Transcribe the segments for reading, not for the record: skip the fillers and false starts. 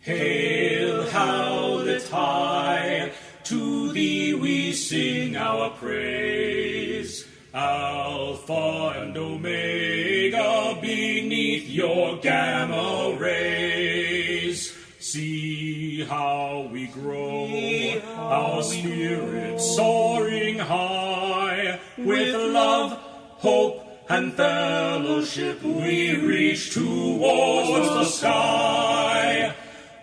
Hail, howlet high, to thee we sing our praise. Alpha and Omega, beneath your gamma rays. See how we grow, our spirits soaring high. With love, hope, and fellowship we reach towards the sky.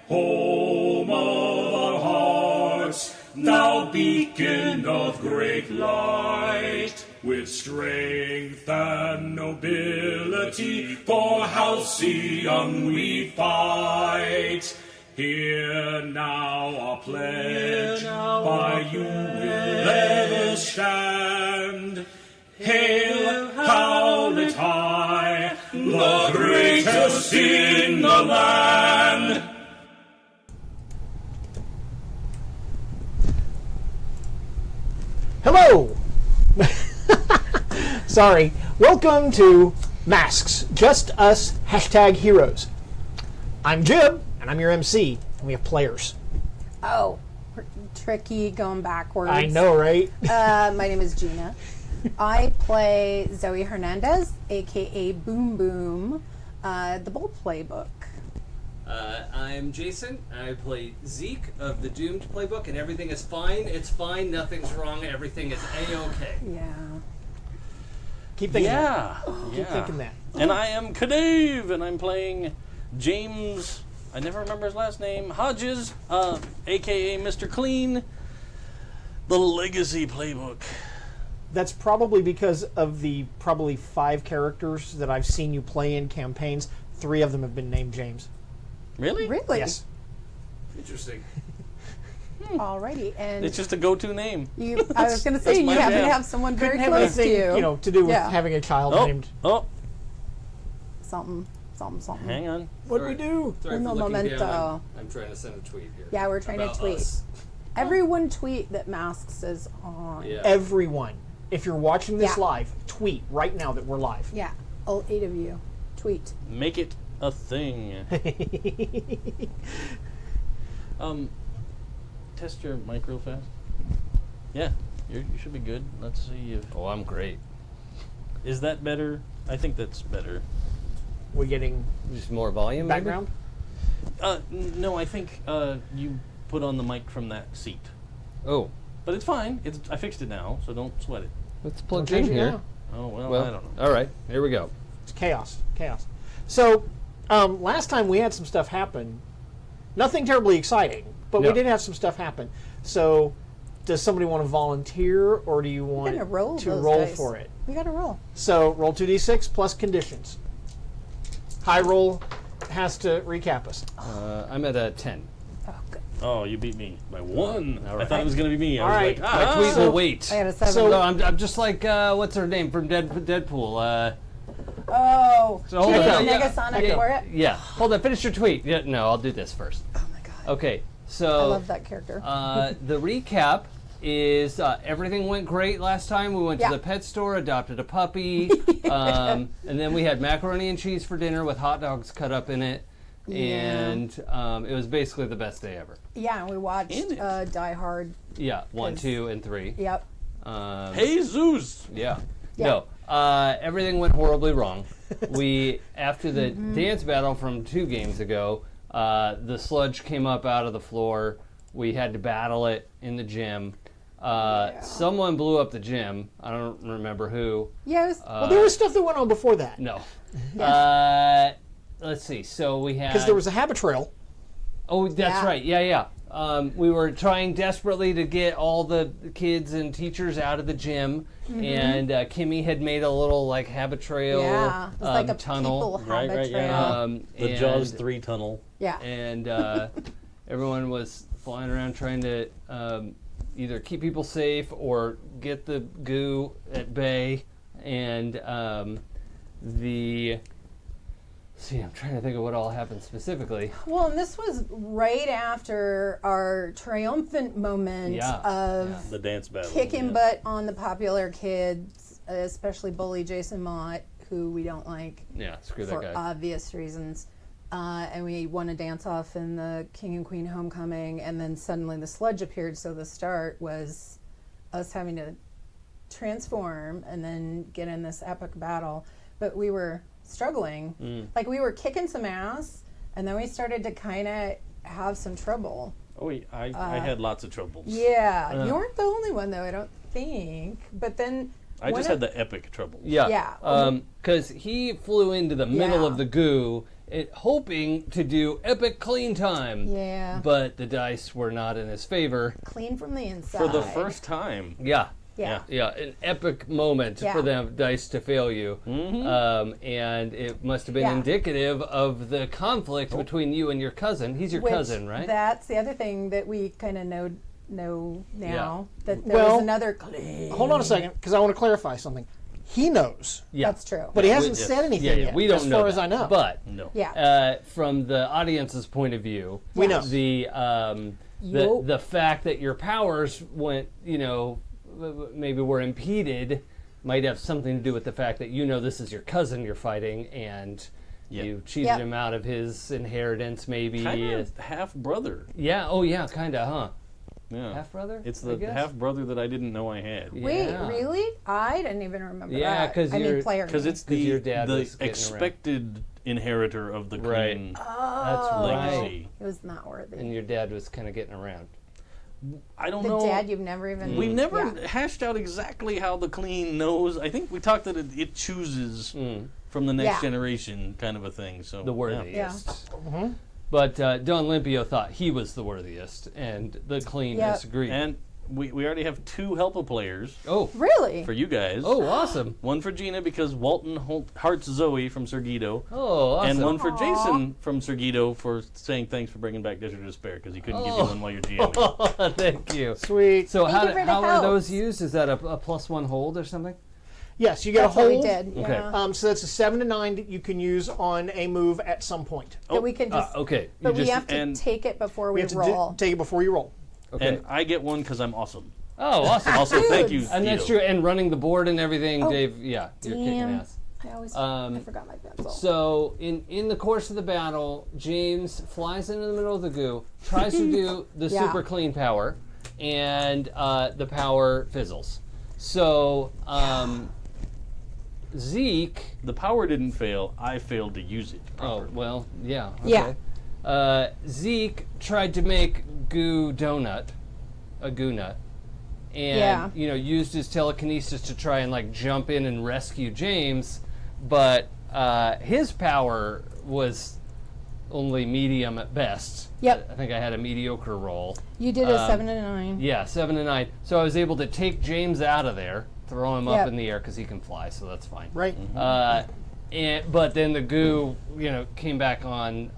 Home of our hearts, thou beacon of great light. With strength and nobility, for Halcyon we fight. Here now our pledge, by you will ever stand. Hail, howlet high, the greatest in the land. Hello! Sorry. Welcome to Masks, Just Us, #Heroes. I'm Jib, and I'm your MC, and we have players. Oh, tricky going backwards. I know, right? My name is Gina. I play Zoe Hernandez, aka Boom Boom, the Bold Playbook. I'm Jason. I play Zeke of the Doomed Playbook, and everything is fine. It's fine. Nothing's wrong. Everything is A-okay. Yeah. Keep thinking Yeah. that. Keep thinking that. And I am Kadave, and I'm playing James, I never remember his last name, Hodges, a.k.a. Mr. Clean, the Legacy Playbook. That's probably because of the probably 5 characters that I've seen you play in campaigns. 3 of them have been named James. Really? Really? Yes. Interesting. Alrighty. And It's just a go-to name. I was going to say, you my happen to jam. have someone very Couldn't have close to anything, you. to do with Yeah. having a child named... Something. Hang on. What'd we do? Sorry Uno for looking momento. down. I'm trying to send a tweet here. Yeah, we're trying to about tweet. us. Everyone tweet that Masks is on. Yeah. Everyone, if you're watching this Yeah. live, tweet right now that we're live. Yeah. All 8 of you. Tweet. Make it a thing. Test your mic real fast. Yeah, you should be good. Let's see if... Oh, I'm great. Is that better? I think that's better. We're getting Just more volume, maybe? background. No, I think you put on the mic from that seat. Oh, But it's fine. I fixed it now, so don't sweat it. let's plug Change in it here. now. Oh, well, Well, I don't know. all right, here we go. It's chaos. So, last time we had some stuff happen. Nothing terribly exciting, but No. we did have some stuff happen. So, does somebody want to volunteer, or do you want We're gonna roll to those roll dice. for it? We got to roll. So, roll 2d6 plus conditions. High roll has to recap us. I'm at a 10. Oh, good. Oh, you beat me by 1. All I right. thought it was going to be me. I All was right. like, My tweet so- will wait. I got a 7. So- No, I'm just like, what's her name from Deadpool? Oh, So hold do you on. need Yeah. Negasonic for it? Yeah, hold on, finish your tweet. Yeah, no, I'll do this first. Oh my god. Okay, I so love that character. the recap is everything went great last time. We went Yeah. to the pet store, adopted a puppy, and then we had macaroni and cheese for dinner with hot dogs cut up in it. And it was basically the best day ever. Yeah, we watched In it. Die Hard. Yeah, 1, Yes. 2, and 3. Yep. Jesus! Yeah. Yeah. No, everything went horribly wrong. We, after the dance battle from 2 games ago, the sludge came up out of the floor. We had to battle it in the gym. Someone blew up the gym. I don't remember who. Yes. Well, there was stuff that went on before that. No. Let's see. So we had... Because there was a habit trail. Oh, that's Yeah. right. Yeah. We were trying desperately to get all the kids and teachers out of the gym, and Kimmy had made a little like habit trail Yeah. It's like a tunnel. people Right, habit right, trail. yeah. The and- Jaws 3 tunnel. Yeah. and everyone was flying around trying to either keep people safe or get the goo at bay. And see, I'm trying to think of what all happened specifically. Well, and this was right after our triumphant moment Yeah. of The dance battle. kicking yeah. butt on the popular kids, especially bully Jason Mott, who we don't like Yeah, screw that for guy. obvious reasons. and we won a dance off in the King and Queen Homecoming, and then suddenly the sludge appeared. So the start was us having to transform and then get in this epic battle. But we were struggling. Like, we were kicking some ass, and then we started to kind of have some trouble. Oh, I had lots of troubles. Yeah, you weren't the only one, though, I don't think. But then I just had the epic troubles. Yeah. Because he flew into the middle Yeah. of the goo, hoping to do epic clean time. Yeah. But the dice were not in his favor. Clean from the inside. For the first time. Yeah. Yeah. Yeah, an epic moment Yeah. for them dice to fail you. And it must have been Yeah. indicative of the conflict between you and your cousin. He's your Which, cousin, right? That's the other thing that we kind of know now. That there Well, was another clean. Hold on a second, because I want to clarify something. He knows, Yeah. That's true. but he hasn't yes. said anything yet, We don't as know far as that. I know. But No. Yeah. from the audience's point of view, We know. Yup. the fact that your powers went, maybe were impeded, might have something to do with the fact that this is your cousin you're fighting, and Yeah. you cheated Yep. him out of his inheritance, maybe. Kind of half brother. Yeah. Oh, yeah. Kind of, huh? Yeah. Half brother. It's I the guess? half brother that I didn't know I had. Wait, Yeah. really? I didn't even remember Yeah, that. 'cause I you're- mean, player. Because it's 'Cause your the dad was getting around. expected inheritor of the Right. clean That's Oh. right. legacy. It was not worthy. And your dad was kind of getting around. I don't The know. dad you've never even. We never Yeah. hashed out exactly how the clean knows. I think we talked that it chooses from the next Yeah. generation, kind of a thing. So The yeah. worthiest. But Don Limpio thought he was the worthiest, and the clean Yep. disagreed. And we already have 2 Helpa players oh, Really? for you guys. oh, awesome! One for Gina because Walton hearts Zoe from Sergito. Oh, awesome! And one for Jason from Sergito for saying thanks for bringing back Desert of Despair because he couldn't give you one while you're GMing. Thank you. Sweet. So Thank you for the how are help. those used? Is that a +1 hold or something? Yes, you get That's a what hold. we did. Okay. Yeah. So that's a 7 to 9 that you can use on a move at some point. That we can just. Okay. But we just, have to and- take it before You we have to roll. take it before you roll. okay. And I get one because I'm awesome. Oh, awesome! Also, thank you. And that's Tito. true. And running the board and everything, Oh, Dave. Yeah, you're kicking damn. ass. I always I forgot my pencil. So in the course of the battle, James flies into the middle of the goo, tries to do the Yeah. super clean power, and the power fizzles. So Zeke. The power didn't fail. I failed to use it Oh properly. well, yeah. Okay. Yeah. Zeke tried to make a goo nut, and Yeah. used his telekinesis to try and like jump in and rescue James, but his power was only medium at best. Yep. I think I had a mediocre roll. You did a 7 to 9. Yeah, 7 to 9. So I was able to take James out of there, throw him Yep. up in the air because he can fly, so that's fine. Right. But then the goo, came back on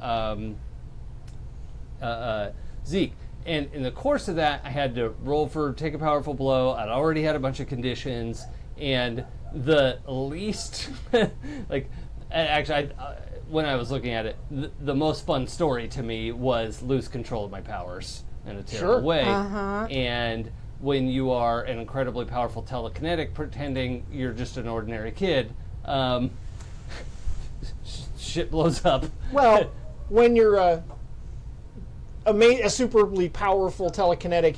Zeke. And in the course of that, I had to roll for take a powerful blow. I'd already had a bunch of conditions, and the least, when I was looking at it, the most fun story to me was lose control of my powers in a terrible Sure. way. Uh-huh. And when you are an incredibly powerful telekinetic pretending you're just an ordinary kid, shit blows up. Well, when you're a superly powerful telekinetic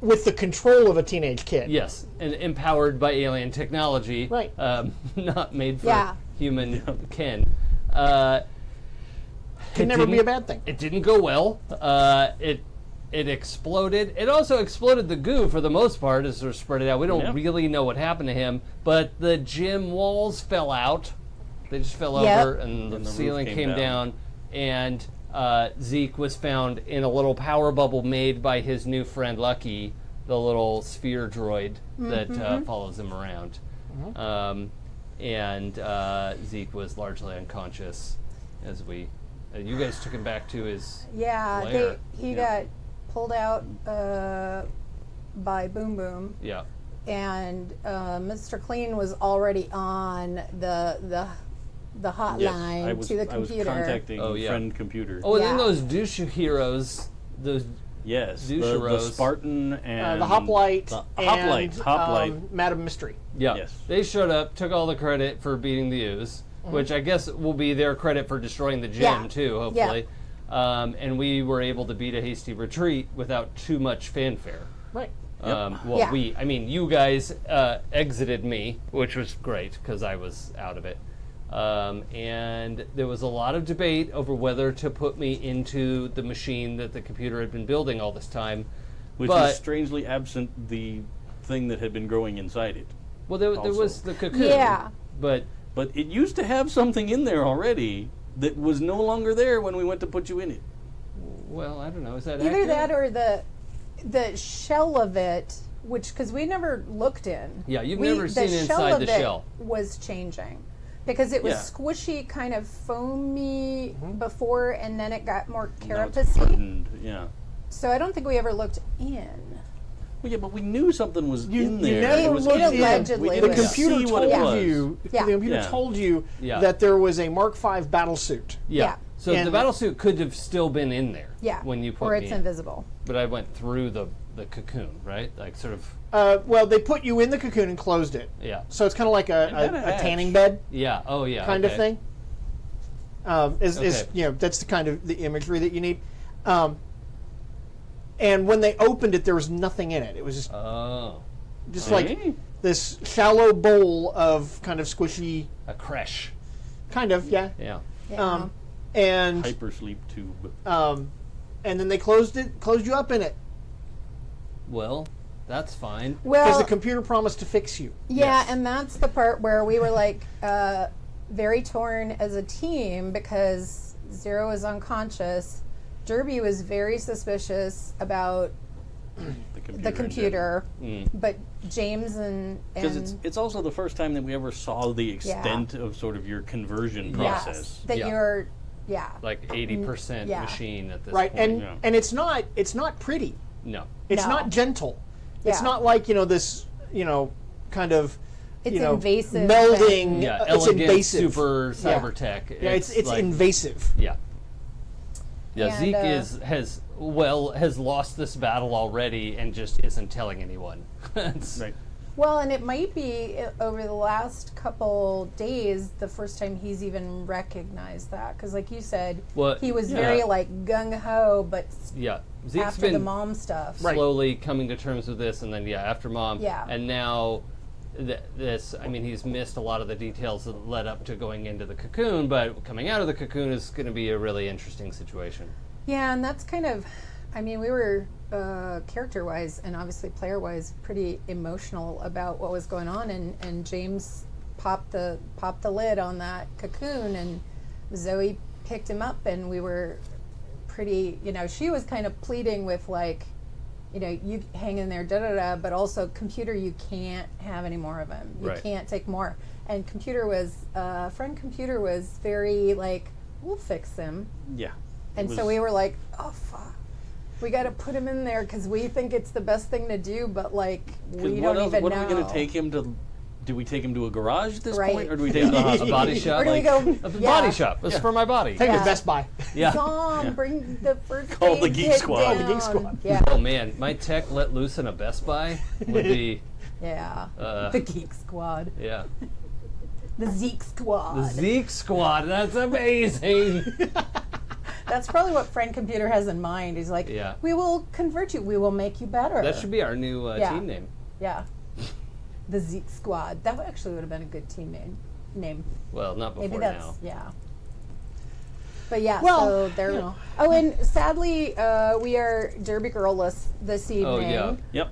with the control of a teenage kid. Yes, and empowered by alien technology. Right. Not made for Yeah. human kin. Can never be a bad thing. It didn't go well. It exploded. It also exploded the goo for the most part as we're spread it out. We don't Yep. really know what happened to him, but the gym walls fell out. They just fell Yep. over, and the And the roof ceiling came came down. down. And Zeke was found in a little power bubble made by his new friend Lucky, the little sphere droid that follows him around. And Zeke was largely unconscious as we. You guys took him back to his. Yeah, lair. he Yeah. got pulled out by Boom Boom, Yeah. and Mr. Clean was already on the hotline to the I was computer. contacting Oh, yeah. friend computer. Oh, and then Yeah. those douche heroes, those. Yes, the Doucheros. Spartan and The Hoplite the and Hoplite. Madam Mystery. Yeah. Yes. They showed up, took all the credit for beating the ooze. which I guess will be their credit for destroying the gym Yeah. too, hopefully. And we were able to beat a hasty retreat without too much fanfare. Right. Well, Yeah. you guys exited me, which was great because I was out of it. And there was a lot of debate over whether to put me into the machine that the computer had been building all this time. Which but, is strangely absent the thing that had been growing inside it. well, there also. was the cocoon. Yeah. But But it used to have something in there already that was no longer there when we went to put you in it. well, I don't know. Is that Either accurate? that or the shell of it, which because we never looked in. Yeah, you've never seen inside of the it shell. Was changing because it was Yeah. squishy, kind of foamy before, and then it got more Now it's carapacey. hardened, yeah. So I don't think we ever looked in. Well, yeah, but we knew something was You in there. never It was looked it in. allegedly We The didn't was. computer see what it told was. you. Yeah. The computer Yeah. told you Yeah. that there was a Mark V battle suit. Yeah. So And- the battle suit could have still been in there. Yeah. When you put or me it's in. invisible. But I went through the cocoon, right? Like sort of. Well, they put you in the cocoon and closed it. Yeah. So it's kind of like had a a hatch. tanning bed Yeah. Oh yeah. kind of okay. thing. Is Okay. you know, that's the kind of the imagery that you need. And when they opened it, there was nothing in it. It was just like Hey. this shallow bowl of kind of squishy, A creche. kind of Yeah. Um, and Hypersleep tube. and then they closed you up in it Well, that's fine. because Well, the computer promised to fix you. yeah, Yes. and that's the part where we were like very torn as a team because Zero was unconscious. Derby was very suspicious about the computer, but James and Because it's also the first time that we ever saw the extent of sort of your conversion yes, process. that Yeah. you're Like 80% Yeah. machine at this Right, point. and Yeah. and it's not pretty. no. It's No. not gentle. It's Yeah. not like this kind of It's invasive melding. and- Yeah. It's Elegant, invasive. super Yeah. cyber tech. Yeah, it's like, invasive. Yeah. Yeah, And, Zeke has lost this battle already and just isn't telling anyone. It's- Right. Well, and it might be over the last couple days the first time he's even recognized that because, like you said, Well, he was yeah. very like gung ho, but Yeah, Zeke's after been the mom stuff, Right. slowly coming to terms with this, and then after mom, Yeah. and now this. I mean, he's missed a lot of the details that led up to going into the cocoon, but coming out of the cocoon is going to be a really interesting situation. Yeah, and that's kind of, I mean, we were character-wise and obviously player-wise pretty emotional about what was going on, and James popped the lid on that cocoon, and Zoe picked him up, and we were pretty, she was kind of pleading with like, you hang in there, da da da, but also computer, you can't have any more of him. You Right. can't take more. And computer was, friend computer was very like, we'll fix him. Yeah. And so we were like, oh, fuck. We got to put him in there because we think it's the best thing to do, but like, we don't even know. What are we going to take him to? Do we take him to a garage at this Right. point, or do we take him to the A hospital? body shop. Or do we like, go, a yeah. body shop. It's for my body. Take it Yeah. to Best Buy. Yeah. Tom, bring the first Call the aid Geek kit Squad. Call the Geek down. Squad. Yeah, Oh man, my tech let loose in a Best Buy would be yeah. Uh, The Geek Squad. yeah. The Zeke Squad. The Zeke Squad. That's amazing. That's probably what Friend Computer has in mind. He's like, Yeah. we will convert you. We will make you better. That should be our new Yeah. team name. Yeah. The Zeke Squad. That actually would have been a good team name. Well, not before Maybe that's now. yeah. But yeah, Well, so there. you know. Oh, and sadly, we are Derby Girl-less this evening. Oh yeah. Yep.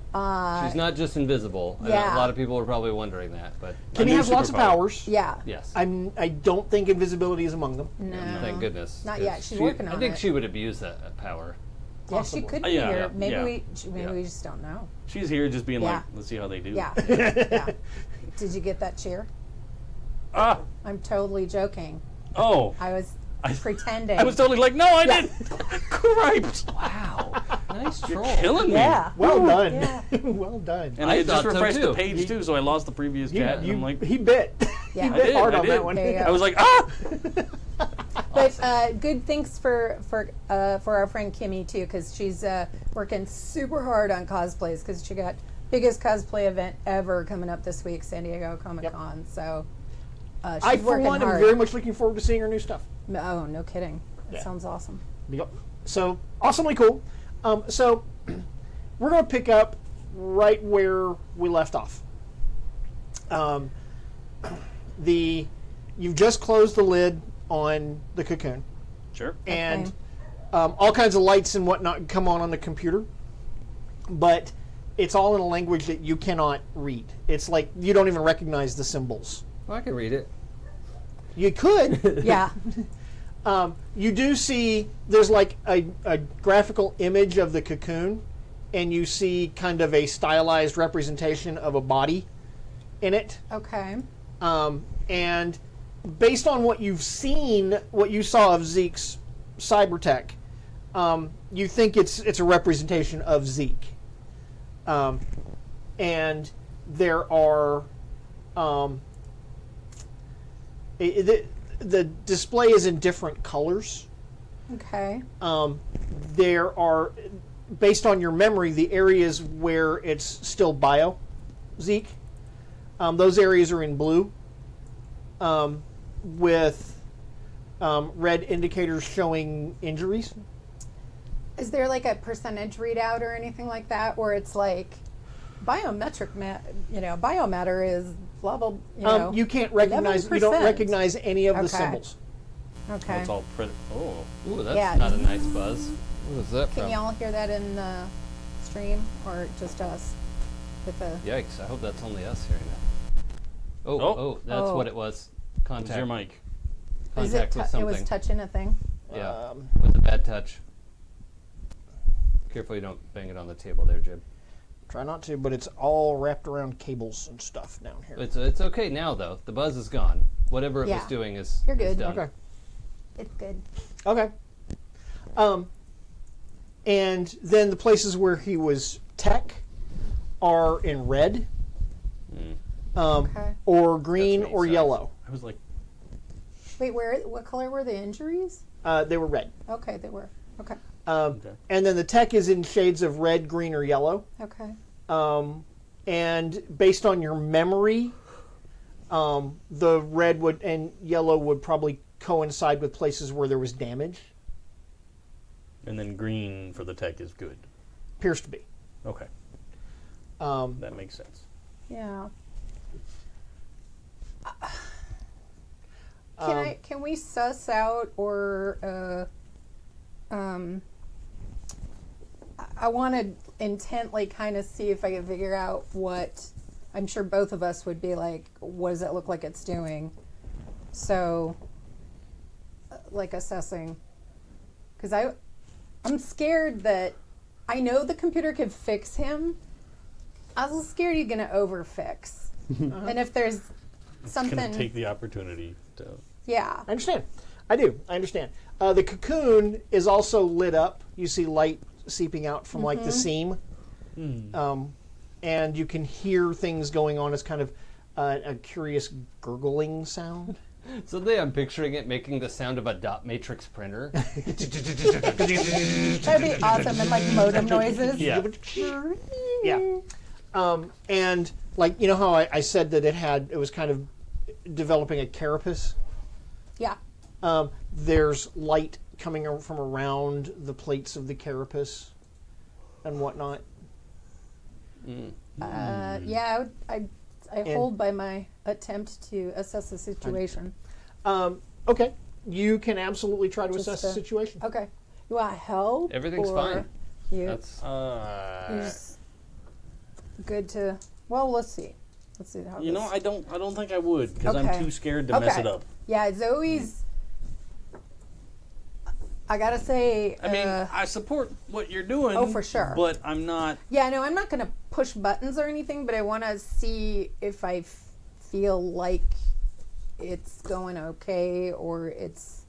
She's not just invisible. I know yeah. a lot of people are probably wondering that, but Can A he new have lots of superpower. powers? Yeah. yes. I don't think invisibility is among them. No. Thank goodness. Not 'cause yet. She's working on I think it. she would abuse that power. Yeah, she Possible. could be Yeah, here. yeah, Maybe yeah. maybe Yeah. we just don't know. She's here just being Yeah. like, let's see how they do. Yeah. Yeah. Did you get that cheer? Ah. I'm totally joking. Oh. I was I- pretending. I was totally like, no, I didn't. Cripes. Wow. Nice troll. Killing me. Yeah. Well done. Yeah. Well done. And I I had just thought so, refreshed too. the page too, so I lost the previous chat. And I'm like, he bit. Yeah. He I bit did, hard I on did. that one. There you go. I was like, ah. But good thanks for our friend Kimmy too, because she's working super hard on cosplays because she got biggest cosplay event ever coming up this week, San Diego Comic Con. So She's I, for working one, am hard. very much looking forward to seeing her new stuff. Oh, no kidding. That Yeah. sounds awesome. Yep. So, awesomely cool. So, we're going to pick up right where we left off. You've just closed the lid on the cocoon, Sure. and Okay. all kinds of lights and whatnot come on the computer, but it's all in a language that you cannot read. It's like you don't even recognize the symbols. Well, I can read it. You could. Yeah. You do see there's like a graphical image of the cocoon, and you see kind of a stylized representation of a body in it. Okay. And based on what you've seen, what you saw of Zeke's cybertech, you think it's a representation of Zeke. And there are the display is in different colors. Okay. There are, based on your memory, the areas where it's still bio Zeke. Those areas are in blue, with red indicators showing injuries. Is there like a percentage readout or anything like that, where it's like biomatter is blah blah? You can't recognize. You don't 11%. recognize any of the Okay. symbols. Okay. It's all pretty. Oh. Ooh, that's Yeah. not a nice buzz. What was that Can from? y'all hear that in the stream, or just us? With the Yikes! I hope that's only us hearing that. Oh, Oh. that's Oh. what it was. It's Contact. your mic. is it? Contact with It something. was touching a thing. Yeah, with a bad touch. Careful you don't bang it on the table there, Jib. Try not to, but it's all wrapped around cables and stuff down here. It's okay now though. The buzz is gone. Whatever it was Yeah. doing is You're is good. done. Okay. It's good. Okay. And then the places where he was tech are in red, Okay. or green, That makes or sense. yellow. I was like, Wait, what color were the injuries? They were red. Okay, they were. Okay. okay. And then the tech is in shades of red, green, or yellow. Okay. And based on your memory, the red would and yellow would probably coincide with places where there was damage. And then green for the tech is good. Appears to be. Okay. Um, That makes sense. Yeah. Um, Can we suss out or I want to intently kind of see if I can figure out what I'm sure both of us would be like, what does it look like it's doing? So like assessing, because I'm scared that I know the computer could fix him. I was scared he's gonna overfix. And if there's something, Can take the opportunity to. I yeah. understand. I do. I understand. The cocoon is also lit up. You see light seeping out from like the seam. And you can hear things going on as kind of a curious gurgling sound. Someday I'm picturing it making the sound of a dot matrix printer. That'd be awesome. And like modem noises. Yeah. Yeah. And like, you know how I said that it was kind of developing a carapace? Yeah. There's light coming from around the plates of the carapace and whatnot. Yeah. I hold by my attempt to assess the situation. Okay. You can absolutely try to Just, assess the situation. Okay. You want help? Everything's or fine. You, That's you're just good to. Well, let's see. Let's see how. You know, this- I don't think I would because Okay. I'm too scared to mess Okay. it up. Yeah, Zoe's. I gotta say. I mean, I support what you're doing. Oh, for sure. But I'm not. Yeah, no, I'm not going to push buttons or anything, but I want to see if I feel like it's going okay or it's,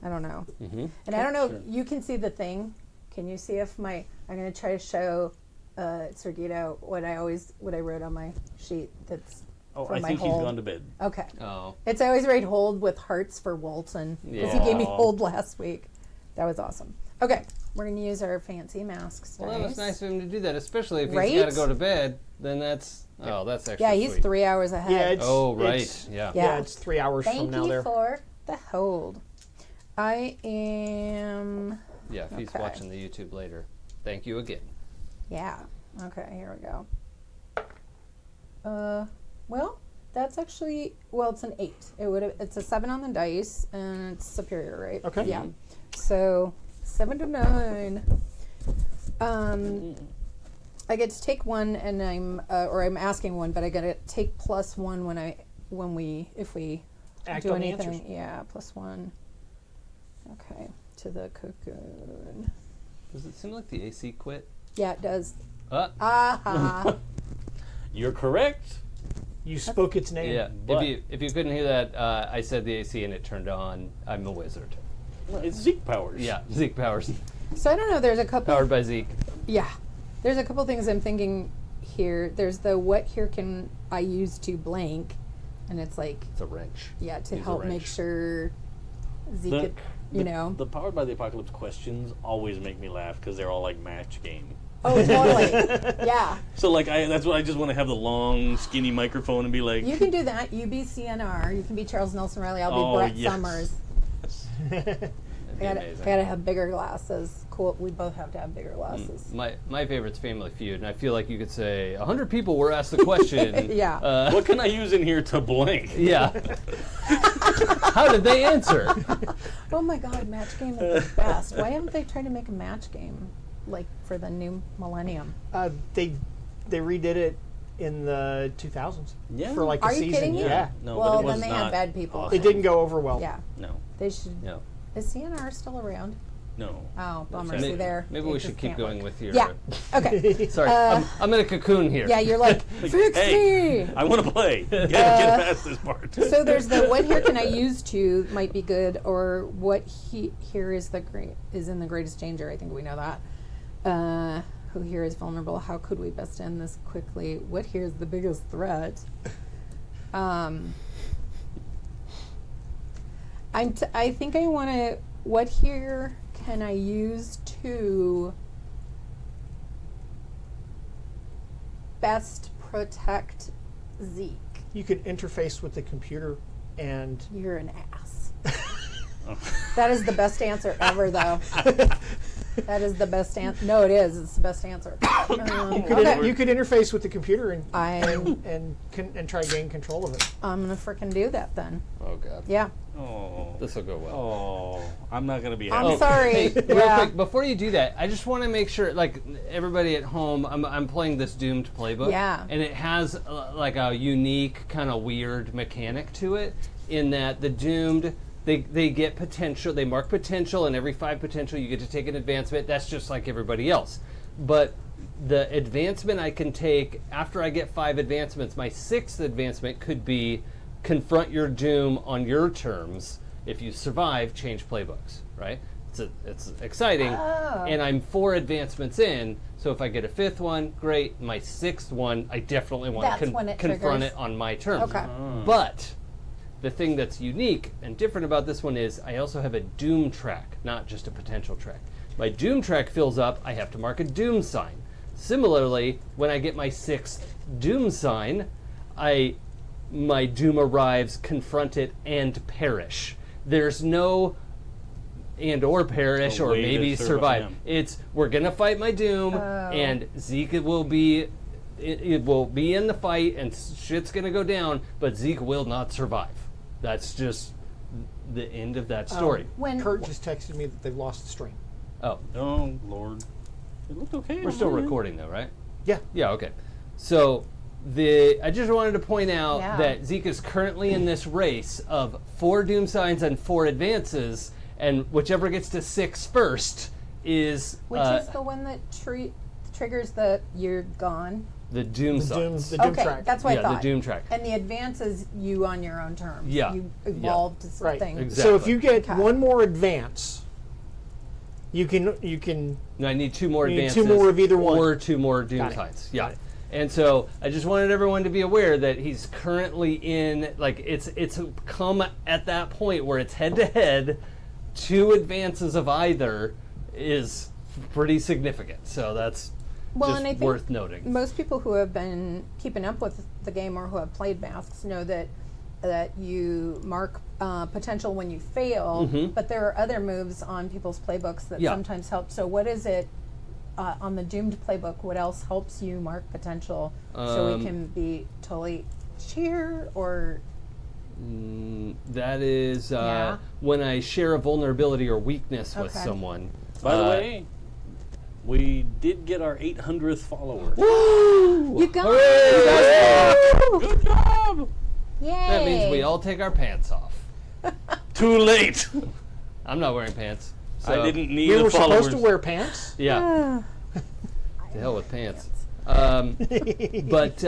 I don't know. And I don't know, you can see the thing. Can you see if I'm going to try to show Sergito what I wrote on my sheet that's Oh, for I my think he's hold. gone to bed. Okay. oh. It's I always write hold with hearts for Walton because he gave me Yeah. hold last week. That was awesome. Okay, We're going to use our fancy masks. Well, that was nice of him to do that, especially if Right? he's got to go to bed. Then that's extra Yeah, he's sweet. 3 hours ahead. Yeah, it's, Oh, right. It's, Yeah. yeah, it's 3 hours Thank from now you there. for the hold. I am. Yeah, if he's Okay. watching the YouTube later. Thank you again. Yeah. Okay, here we go. Well, that's actually it's an 8. It's a 7 on the dice, and it's superior, right? Okay. Yeah. So 7 to 9. I get to take 1, and I'm asking 1, but I get to take +1 if we Act do on the anything. answers. Yeah, +1. Okay, to the cocoon. Does it seem like the AC quit? Yeah, it does. Uh, You're correct. You spoke its name. yeah. But- If you couldn't hear that, I said the AC and it turned on. I'm a wizard. Well, it's Zeke powers. Yeah, Zeke powers. So I don't know. There's a couple. Powered by Zeke. Yeah, there's a couple things I'm thinking here. There's the what here can I use to blank, and it's like It's a wrench. to Use a help make wrench. sure Zeke, The Powered by the Apocalypse questions always make me laugh because they're all like match game. Oh, totally. Yeah, So like that's what I just want to have the long skinny microphone and be like, you can do that. You be CNR. You can be Charles Nelson Riley. I'll be Oh, Brett yes. Summers. That'd be I amazing. gotta have bigger glasses. Cool. We both have to have bigger glasses. My favorite's Family Feud, and I feel like you could say 100 people were asked the question. Yeah. what can I use in here to blank? Yeah. How did they answer? Oh my God, match game is the best. Why haven't they tried to make a match game like for the new millennium? They redid it in the 2000s. Yeah. For like Are a you season. kidding me? Yeah. No, Well, but it was then they have not bad people. awesome. It didn't go over well. Yeah, No, they should. No. Is CNR still around? no. Oh, bummer. Maybe- See there. Maybe It we just should keep can't going work. with your. Yeah. Okay. Sorry, I'm in a cocoon here. Yeah, you're like, fix Hey, me. I want to play. Get past this part. So there's the what here can I use to might be good, or what here is in the greatest danger. I think we know that. Who here is vulnerable? How could we best end this quickly? What here is the biggest threat? I think I want to. What here can I use to best protect Zeke? You could interface with the computer and You're an ass. That is the best answer ever, though. That is the best answer. No, it is. It's the best answer. you could interface with the computer and I'm and try to gain control of it. gonna frickin' do that then. Oh God. Yeah. Oh, This will go well. oh, I'm not gonna be happy. I'm sorry. Hey, real Yeah. quick, before you do that, I just want to make sure, like everybody at home, I'm playing this Doomed playbook, Yeah. and it has like a unique kind of weird mechanic to it, in that the Doomed they get potential, they mark potential, and every 5 potential you get to take an advancement. That's just like everybody else, but the advancement I can take after I get 5 advancements, my 6th advancement could be confront your doom on your terms. If you survive, change playbooks, right? It's exciting, and I'm 4 advancements in, so if I get a 5th one, great. My 6th one, I definitely want That's to when it confront triggers. it on my terms. Okay. But the thing that's unique and different about this one is I also have a doom track, not just a potential track. My doom track fills up, I have to mark a doom sign. Similarly, when I get my 6th doom sign, my doom arrives, confront it, and perish. There's no and or perish A or way to maybe survive. survive. It's we're gonna fight my doom, and Zeke will be it will be in the fight, and shit's gonna go down, but Zeke will not survive. That's just the end of that story. When Kurt just texted me that they've lost the stream. Oh, Oh Lord, it looked okay. we're on still my end. recording though, right? Yeah. Yeah, okay. So I just wanted to point out Yeah. that Zeke is currently in this race of 4 doom signs and 4 advances, and whichever gets to 6 first is which is the one that triggers the you're gone. the doom The doom, signs. the doom Okay, track. that's what Yeah, I the thought. doom track. And the advance is you on your own terms. Yeah. You Yeah. evolved to Right. something. Exactly. So if you get Okay. one more advance, you can No, I need 2 more You need advances. 2 more of either one. Or 2 more doom Got it. signs. Yeah. Got it. And so I just wanted everyone to be aware that he's currently in, like, it's come at that point where it's head to head, 2 advances of either is pretty significant. So that's Well, just and I think worth noting. most people who have been keeping up with the game or who have played Masks know that you mark potential when you fail, but there are other moves on people's playbooks that sometimes help. So what is it on the Doomed playbook? What else helps you mark potential so we can be totally cheer or... That is when I share a vulnerability or weakness with someone. By the way, we did get our 800th follower. You got it! Good job! Yay! That means we all take our pants off. Too late. I'm not wearing pants. So I didn't need We the were followers. supposed to wear pants? Yeah. To hell with pants. But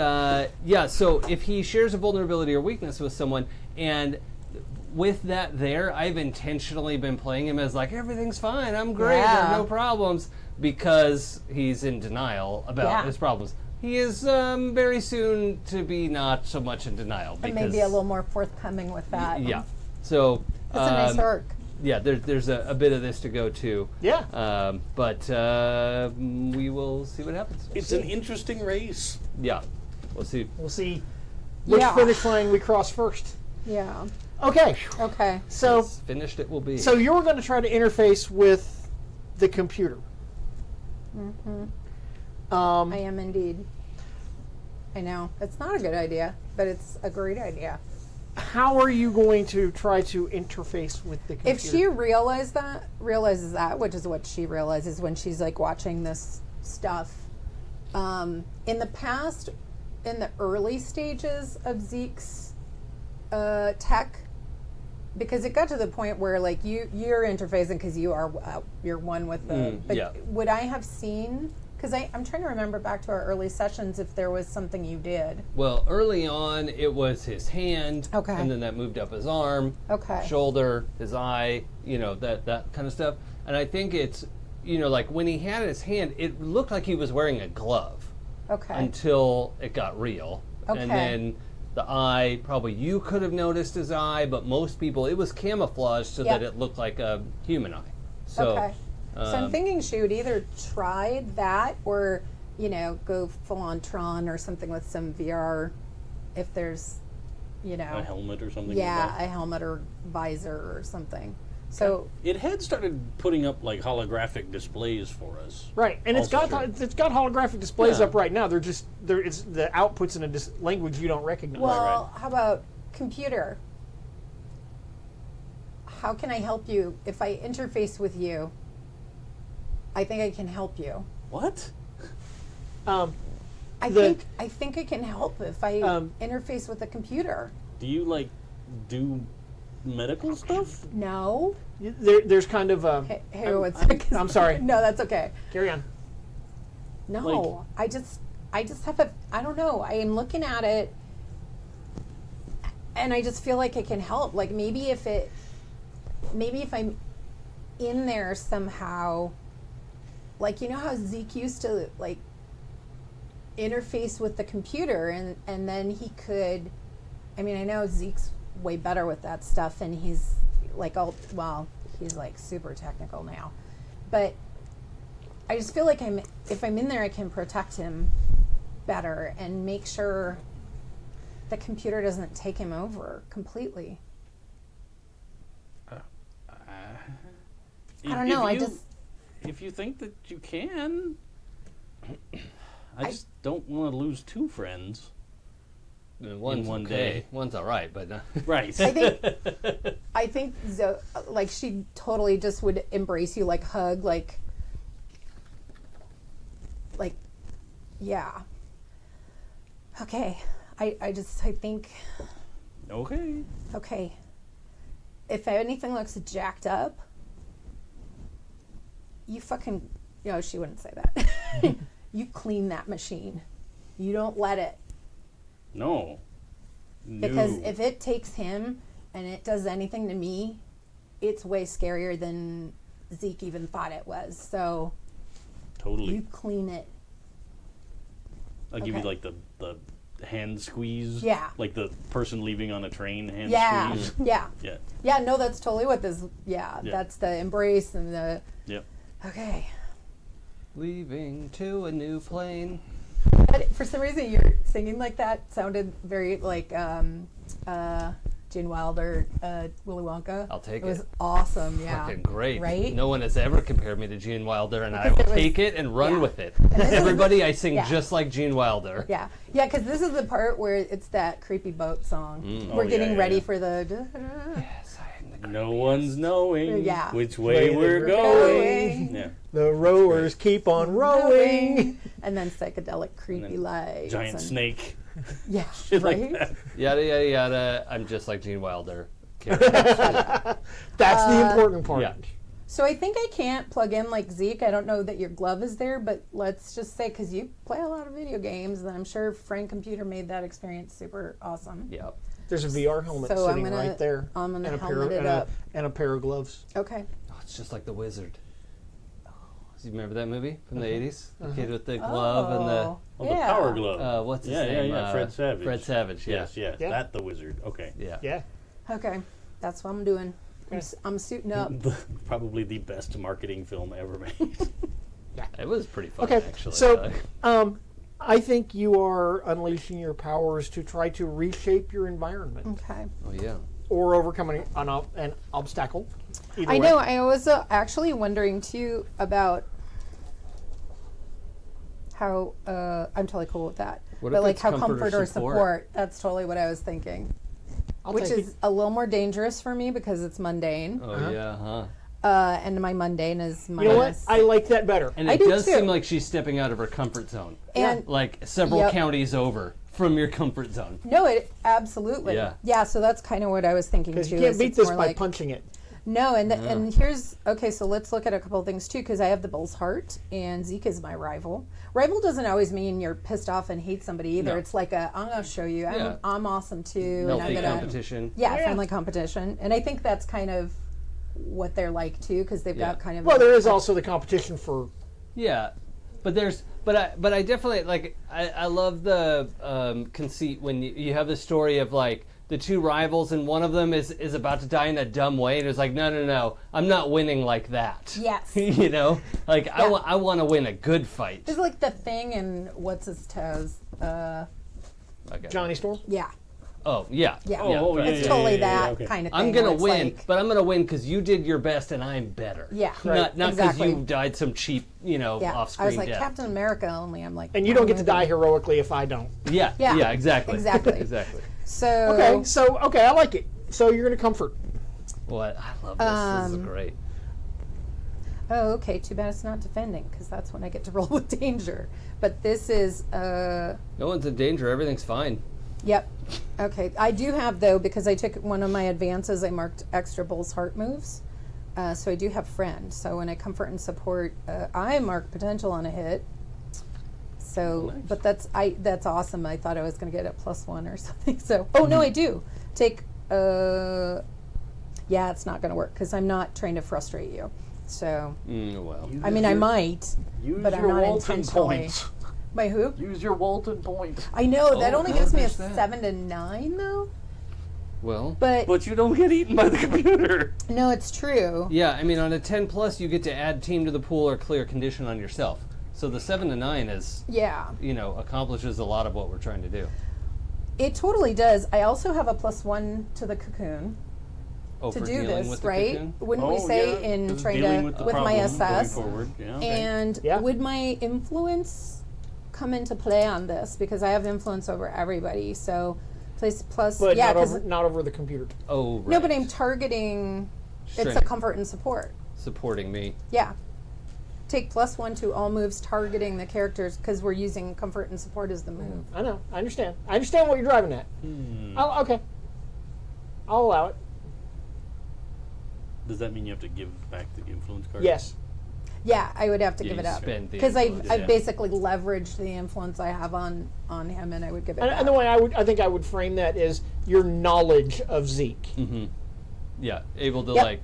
so if he shares a vulnerability or weakness with someone, and with that there, I've intentionally been playing him as like, everything's fine, I'm great, there are no problems, because he's in denial about his problems. He is very soon to be not so much in denial. And maybe a little more forthcoming with that. Yeah. So It's a nice arc. yeah, there's a bit of this to go to. Yeah. But we will see what happens. It's an interesting race. Yeah, we'll see. We'll see which finish line we cross first. Yeah. Okay. Okay. So, As finished it will be. so you're going to try to interface with the computer. I am indeed. I know. It's not a good idea, but it's a great idea. How are you going to try to interface with the computer? If she realizes that, which is what she realizes when she's like watching this stuff, in the past, in the early stages of Zeke's tech, because it got to the point where like you're interfacing because you're one with the. But would I have seen? Because I'm trying to remember back to our early sessions if there was something you did. Well, early on, it was his hand, and then that moved up his arm, shoulder, his eye, that kind of stuff. And I think it's, like when he had his hand, it looked like he was wearing a glove until it got real. And then the eye, probably you could have noticed his eye, but most people, it was camouflaged so that it looked like a human eye. So. So I'm thinking she would either try that or, go full on Tron or something with some VR if there's, a helmet or something. Yeah, like that. a helmet or visor or something. So it had started putting up like holographic displays for us. Right, and it's got holographic displays up right now. It's the outputs in a language you don't recognize. Well, how about computer? How can I help you if I interface with you? I think I can help you. What? I think I can help if I interface with a computer. Do you do medical stuff? No. There's kind of Hey, one second. I'm sorry. No, that's okay. Carry on. No, I just have I don't know. I am looking at it, and I just feel like it can help. Like maybe if I'm in there somehow. Like, how Zeke used to, interface with the computer, and then he could, I know Zeke's way better with that stuff, and he's, he's, super technical now. But I just feel like if I'm in there, I can protect him better and make sure the computer doesn't take him over completely. I don't know, If you think that you can, I just don't want to lose two friends One's in one okay. day. One's all right, but right. I think she totally just would embrace you, hug, yeah. Okay, I think. Okay. If anything looks jacked up. You fucking, she wouldn't say that. You clean that machine. You don't let it. No. Because if it takes him and it does anything to me, it's way scarier than Zeke even thought it was. So. Totally. You clean it. I'll give you the hand squeeze. Yeah. Like the person leaving on a train hand squeeze. Yeah. Yeah. Yeah, no, that's totally what this, that's the embrace and the. Yep. Okay. Leaving to a new plane. But for some reason, you're singing like that sounded very like Gene Wilder, Willy Wonka. I'll take it. It was it. awesome, yeah. Fucking great. Right? No one has ever compared me to Gene Wilder, and I Because will it was- take it and run yeah. with it. this is Everybody, I sing yeah. just like Gene Wilder. Yeah, yeah, because this is the part where it's that creepy boat song. We're Oh, getting yeah, ready yeah. for the. Yes, I am the No one's knowing Yeah. which way Way we're we're going. going. Yeah. The rowers keep on rowing. And then psychedelic creepy then lights. Giant and- snake. Yeah, Shit right? like that. Yada yada yada. I'm just like Gene Wilder. That's the important part. Yeah. So I think I can't plug in like Zeke. I don't know that your glove is there, but let's just say, because you play a lot of video games, and I'm sure Frank Computer made that experience super awesome. Yep. There's a VR helmet So I'm sitting gonna- right there. I'm gonna and a helmet it and up. and a pair of gloves. Okay. Oh, it's just like The Wizard. Do you remember that movie from the 80s? The kid with the glove and the... Oh, Oh, yeah. the Power Glove. what's his yeah, name? yeah. Fred Savage. Fred Savage, yeah. Yes, yes. Yeah. That the Wizard. Okay. Yeah. Yeah. Okay, that's what I'm doing. I'm suiting up. Probably the best marketing film ever made. It was pretty fun, Okay. actually. So, I think you are unleashing your powers to try to reshape your environment Okay. oh, yeah. or overcome an obstacle. Either I way. know. I was actually wondering too about how I'm totally cool with that. What but if like it's how comfort or or support. That's totally what I was thinking. I'll Which take is it. a little more dangerous for me because it's mundane, Oh, yeah, huh? and my mundane is You know what? minus. I like that better. And I it do does too. seem like she's stepping out of her comfort zone. And Like several Yep. counties over from your comfort zone. no, it absolutely. Yeah. So that's kind of what I was thinking too. Because you can't is beat it's this more by like- punching it. No, and here's okay. So let's look at a couple of things too, because I have the bull's heart, and Zeke is my rival. Rival doesn't always mean you're pissed off and hate somebody either. No. It's like I'm gonna show you. Yeah. I'm awesome too, and I'm Healthy gonna competition. yeah, Yeah. friendly competition, and I think that's kind of what they're like too, because they've got Yeah. kind of Well, there is also the competition for. Yeah, but I definitely like I love the conceit when you have the story of like the two rivals and one of them is about to die in a dumb way and it's like no I'm not winning like that. Yes. You know, like Yeah. I want to win a good fight. It's like the thing and what's his toes. Okay. Johnny Storm? Yeah, Oh yeah. yeah. Oh, yeah, It's yeah, totally yeah, that okay. kind of thing. I'm gonna where it's win, like- but I'm gonna win because you did your best and I'm better. Yeah. Not because Exactly. you died some cheap, yeah. off-screen I was like death. Captain America only. I'm like, And you don't get to "Oh, die heroically if I don't. Yeah. Yeah. Yeah. Exactly. Exactly. exactly. So Okay, I like it. So you're going to comfort. Well, I love this. This is great. Oh, okay. Too bad it's not defending, because that's when I get to roll with danger. But this is, No one's in danger. Everything's fine. yep. Okay. I do have, though, because I took one of my advances, I marked extra Bull's Heart moves. So I do have Friend. So when I comfort and support, I mark potential on a hit. So, Nice. but that's awesome. I thought I was going to get a +1 or something. So, oh no, I do take. Yeah, it's not going to work because I'm not trying to frustrate you. So, Well. I mean, I might, Use but I'm your not Walton intentionally. points. By who? Use your Walton points. I know that Oh, only how gives me a is that? 7 to 9 though. Well. But you don't get eaten by the computer. No, it's true. Yeah, I mean, on a 10 plus, you get to add team to the pool or clear condition on yourself. So the 7 to 9 is, Yeah, accomplishes a lot of what we're trying to do. it totally does. I also have a +1 to the cocoon Oh, to for do dealing this, with the right? cocoon? Wouldn't we say in 'cause trying dealing to with, the with my problem SS? going forward. Yeah, okay. And Yeah. would my influence come into play on this? Because I have influence over everybody. So plus But yeah, not, 'cause- not over the computer. Oh, right. no, but I'm targeting. It's a Strength. comfort and support. Supporting me. Yeah. Take +1 to all moves targeting the characters because we're using comfort and support as the move. I know. I understand. I understand what you're driving at. Okay. I'll allow it. Does that mean you have to give back the influence card? Yes. Yeah, I would have to Yeah, give you it up spend the because influence, I've yeah. basically leveraged the influence I have on him, and I would give it back. And the way I think I would frame that is your knowledge of Zeke. Yeah, able to, Yep.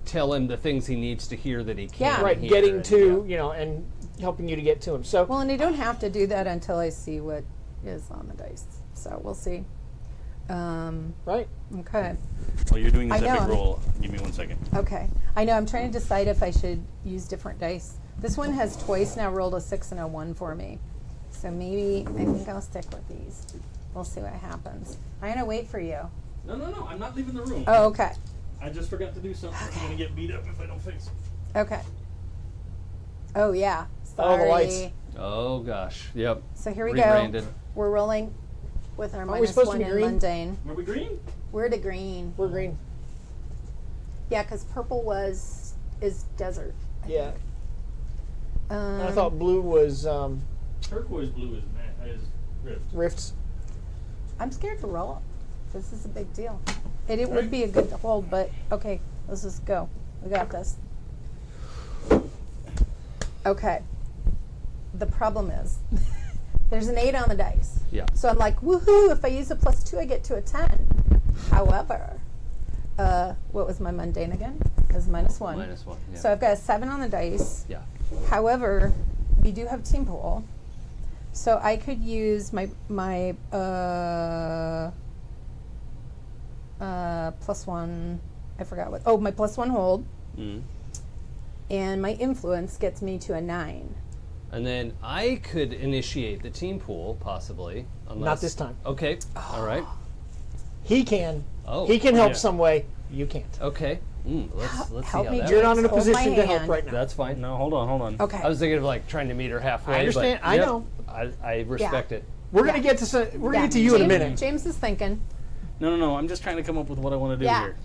tell him the things he needs to hear that he Yeah. can't Right, hear. getting and- to, and helping you to get to him. So, Well, and I don't have to do that until I see what is on the dice. So we'll see. right. Okay. While you're doing this I know, epic I'm- roll, give me 1 second. Okay. I know. I'm trying to decide if I should use different dice. This one has twice now rolled a 6 and a 1 for me. So maybe I think I'll stick with these. We'll see what happens. I'm going to wait for you. No. I'm not leaving the room. Oh, okay. I just forgot to do something. I'm going to get beat up if I don't fix it. Okay. Oh, yeah. Oh, the Sorry. lights. Oh gosh. Yep. So here we Rebranded. go. We're rolling with our we minus supposed to 1 be in green? mundane. Are we green? We're to green. We're green. Yeah, because purple is desert. Yeah. And I thought blue was Turquoise blue is rift. rifts. I'm scared to roll. This is a big deal. It would be a good hold, but okay, let's just go. We got this. Okay. The problem is there's an 8 on the dice. Yeah. So I'm like, woohoo, if I use a +2, I get to a 10. However, what was my mundane again? It was -1. -1. Yeah. So I've got a 7 on the dice. yeah. However, we do have team pool. So I could use my +1, I forgot what, my +1 hold. Mm. And my influence gets me to a 9. And then I could initiate the team pool, possibly. Unless, Not this time. Okay. All right. He can. Oh. He can help Yeah. some way. You can't. Okay. Let's see Help how me, that You're Jared. not in a Hold my position to help hand. right now. That's fine. No, hold on. Okay. I was thinking of like trying to meet her halfway. I understand. But, I yep, know. I respect it. We're Yeah. gonna get to we're gonna Yeah, get to you in a James- minute. James is thinking. No. I'm just trying to come up with what I want to do Yeah. here.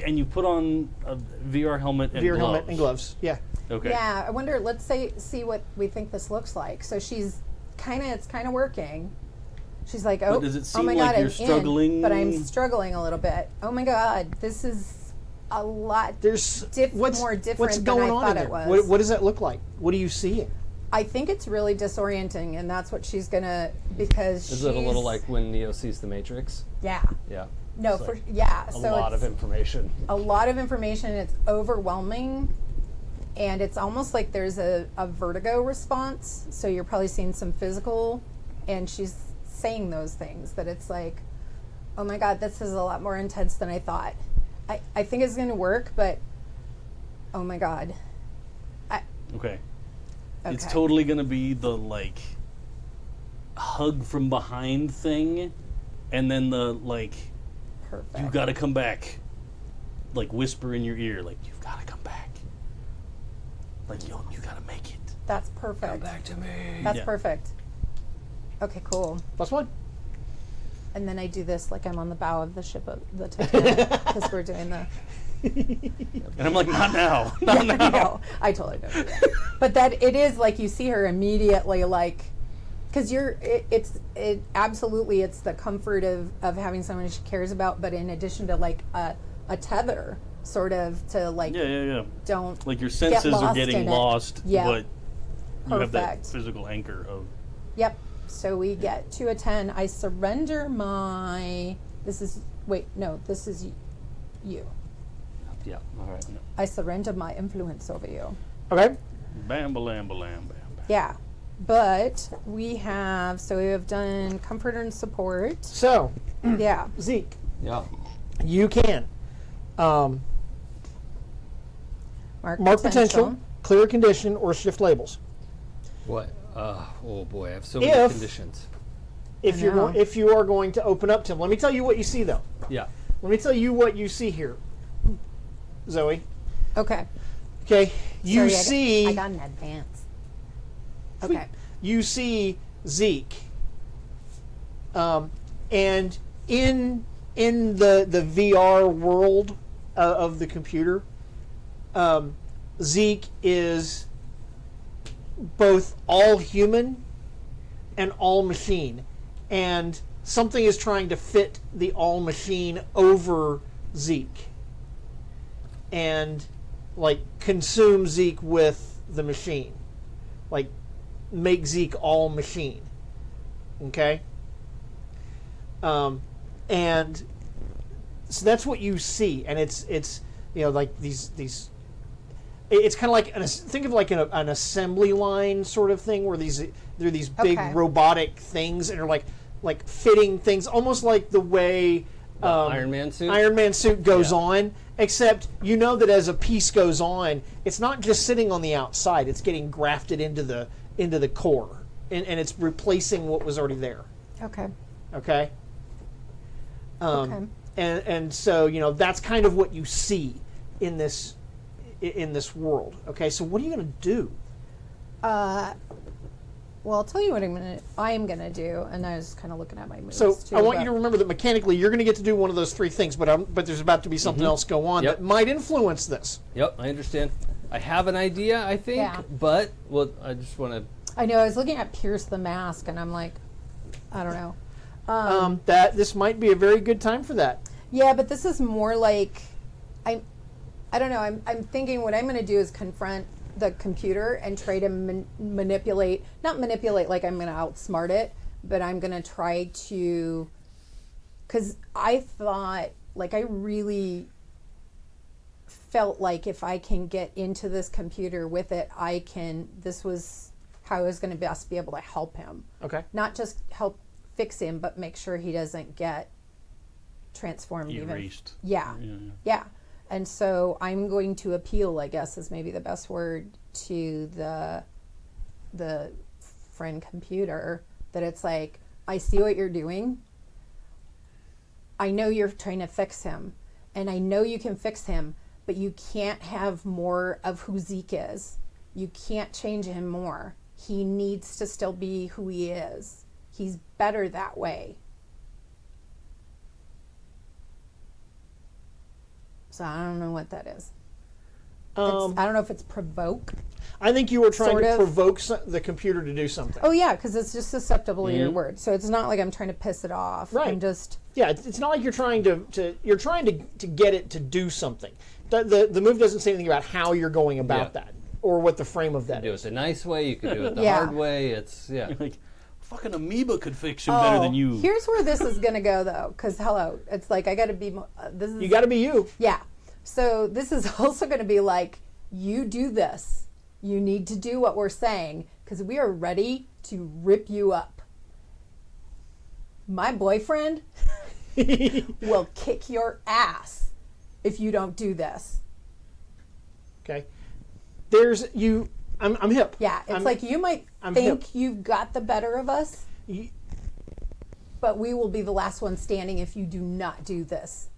And you put on a VR helmet and VR gloves. helmet and gloves. Yeah. Okay. Yeah, I wonder, let's see what we think this looks like. So it's kind of working. She's like, oh, does it oh seem my like God, you're I'm struggling? in, but I'm struggling a little bit. Oh my God, this is a lot There's more different what's than going I on thought in there? it was. What does that look like? What do you see? I think it's really disorienting, and that's what she's gonna, because Is it a little like when Neo sees the Matrix? Yeah. Yeah. No, It's for like yeah. A So lot it's of information. a lot of information. It's overwhelming, and it's almost like there's a vertigo response. So you're probably seeing some physical, and she's saying those things that it's like, oh my God, this is a lot more intense than I thought. I think it's going to work, but oh my God. Okay. It's Okay. totally going to be the like hug from behind thing, and then the like Perfect. you got to come back, like whisper in your ear, like you've got to come back, like you got to make it. That's perfect. Back to me. That's Yeah. perfect. Okay, cool. +1. And then I do this like I'm on the bow of the ship of the Titanic because we're doing the. And I'm like, not now, not now. No, I totally don't do that. But that it is like you see her immediately like, because it absolutely it's the comfort of having someone she cares about, but in addition to like a tether sort of to like Yeah. don't Like your senses are lost getting in it. lost, Yeah. but you have that Perfect. physical anchor of. Yep. So we get to a 10. I surrender my. This is you. Yeah. All right. I surrender my influence over you. Okay. Bam, balam, balam, bam. Yeah. But we have done comfort and support. So Yeah. Zeke, Yeah. you can mark potential, clear condition, or shift labels. What? Oh boy, I have so many If- conditions. If I you're know. if you are going to open up to him, let me tell you what you see though. Yeah. Let me tell you what you see here, Zoe. Okay. Okay, you Sorry, see. I got an advance. Okay. You see Zeke, and in the VR world of the computer, Zeke is both all human and all machine, and something is trying to fit the all machine over Zeke and like consume Zeke with the machine, like make Zeke all machine. Okay. And so that's what you see, and it's like these it's kind of like think of like an assembly line sort of thing where there are these big Okay. robotic things and are like fitting things almost like the way Iron Man suit. Iron Man suit goes Yeah. on, except you know that as a piece goes on, it's not just sitting on the outside, it's getting grafted into the core, and it's replacing what was already there. Okay. Okay? Okay. And so, you know, that's kind of what you see in this world. Okay, so what are you going to do? Well, I'll tell you what I am gonna do, and I was kind of looking at my moves So too. I want you but- to remember that mechanically you're going to get to do one of those three things, but there's about to be something else go on Yep. that might influence this. Yep, I understand. I have an idea, I think, Yeah. but well, I just want to. I know. I was looking at Pierce the Mask, and I'm like, I don't know. That this might be a very good time for that. Yeah, but this is more like, I don't know. I'm thinking what I'm going to do is confront the computer and try to manipulate, not manipulate like I'm going to outsmart it, but I'm going to try to, because I thought, like, I really felt like if I can get into this computer with it, this was how I was going to best be able to help him. Okay. Not just help fix him, but make sure he doesn't get transformed Erased. even. Yeah. And so I'm going to appeal, I guess is maybe the best word, to the friend computer, that it's like, I see what you're doing. I know you're trying to fix him, and I know you can fix him, but you can't have more of who Zeke is. You can't change him more. He needs to still be who he is. He's better that way. So I don't know what that is. I don't know if it's provoke. I think you were trying Sort to of. provoke the computer to do something. Oh yeah, because it's just susceptible to your words. So it's not like I'm trying to piss it off. Right. I'm just Yeah, it's not like you're trying to get it to do something. The move doesn't say anything about how you're going about Yeah. that or what the frame of that Do it is. the nice way. You can do it the Yeah. hard way. It's Like, fucking amoeba could fix him better than you. Here's where this is gonna go though, because hello, it's like I got to be. This is You got to be you. yeah. So this is also going to be like, you do this. You need to do what we're saying because we are ready to rip you up. My boyfriend will kick your ass if you don't do this. Okay. There's you. I'm hip. Yeah, it's I'm- like you might I'm think hip. you've got the better of us, y- but we will be the last one standing if you do not do this.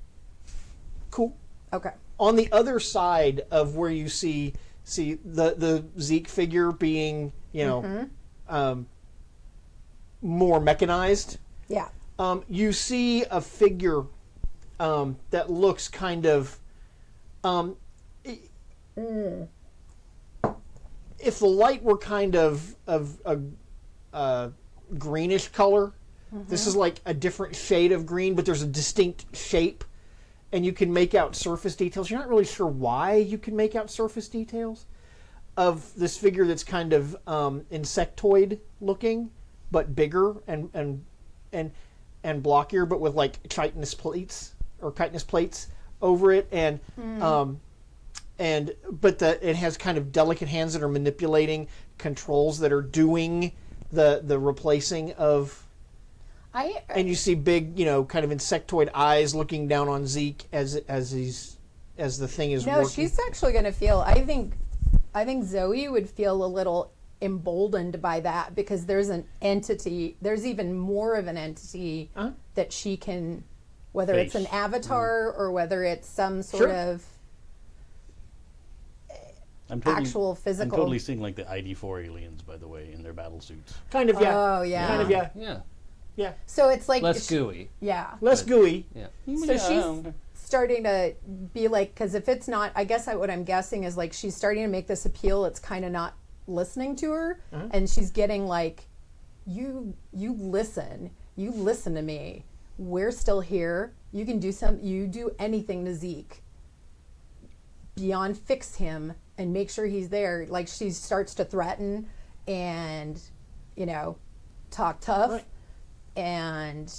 Cool. Okay. On the other side of where you see the Zeke figure being, you know, more mechanized, Yeah. you see a figure that looks kind of if the light were kind of a greenish color, this is like a different shade of green, but there's a distinct shape, and you can make out surface details. You're not really sure why you can make out surface details of this figure that's kind of insectoid looking, but bigger and blockier, but with like chitinous plates over it, and it has kind of delicate hands that are manipulating controls that are doing the replacing of. And you see big, you know, kind of insectoid eyes looking down on Zeke as the thing is No, working. she's actually going to feel. I think Zoe would feel a little emboldened by that because there's an entity. There's even more of an entity that she can, whether it's an Face. avatar or whether it's some sort Sure. of I'm totally, actual physical. I'm totally seeing like the ID4 aliens, by the way, in their battle suits. Kind of, yeah. Oh, yeah. Kind of, yeah. yeah, Yeah. So it's like less gooey. Yeah. Less gooey. Yeah, So she's starting to be like, because if it's not, I guess what I'm guessing is like she's starting to make this appeal. It's kind of not listening to her, and she's getting like, you listen to me. We're still here. You can do you do anything to Zeke beyond fix him and make sure he's there. Like she starts to threaten and, you know, talk tough. Right. And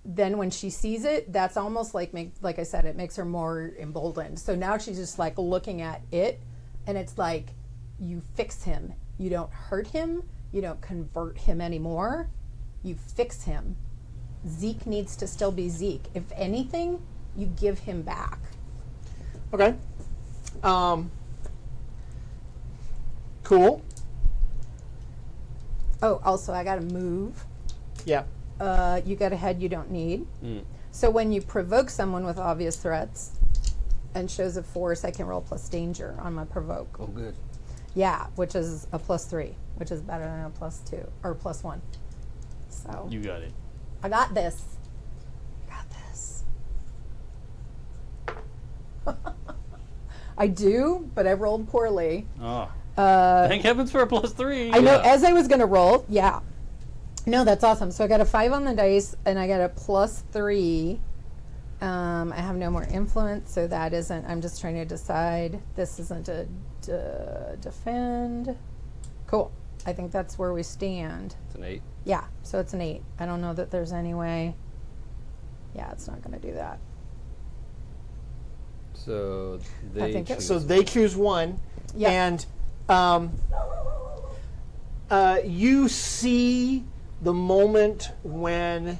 then when she sees it, that's almost like I said, it makes her more emboldened. So now she's just like looking at it, and it's like, you fix him. You don't hurt him. You don't convert him anymore. You fix him. Zeke needs to still be Zeke. If anything, you give him back. Okay. Cool. Oh, also, I got to move. Yeah. You got a head you don't need. So when you provoke someone with obvious threats and shows of force, I can roll plus danger on my provoke. Oh, good. Yeah, which is a +3, which is better than a +2 or +1. So You got it. I got this. Got this. I do, but I rolled poorly. Oh. Thank heavens for a +3. I know, Yeah. as I was going to roll, yeah. No, that's awesome. So I got a 5 on the dice, and I got a +3. I have no more influence, so that isn't, I'm just trying to decide. This isn't a defend. Cool. I think that's where we stand. It's an 8. Yeah, so it's an 8. I don't know that there's any way. Yeah, it's not going to do that. So I they think it- choose. So they choose one, Yeah. and you see the moment when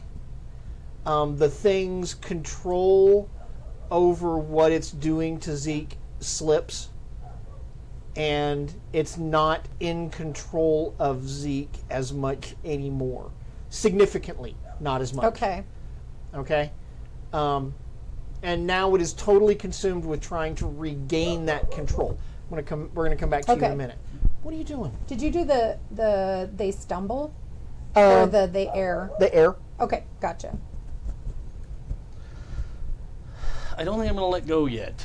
the thing's control over what it's doing to Zeke slips, and it's not in control of Zeke as much anymore. Significantly, not as much. Okay. Okay? And now it is totally consumed with trying to regain that control. We're going to come back to you in a Okay. minute. What are you doing? Did you do the they stumble? Or the they err? The air. Okay, gotcha. I don't think I'm going to let go yet.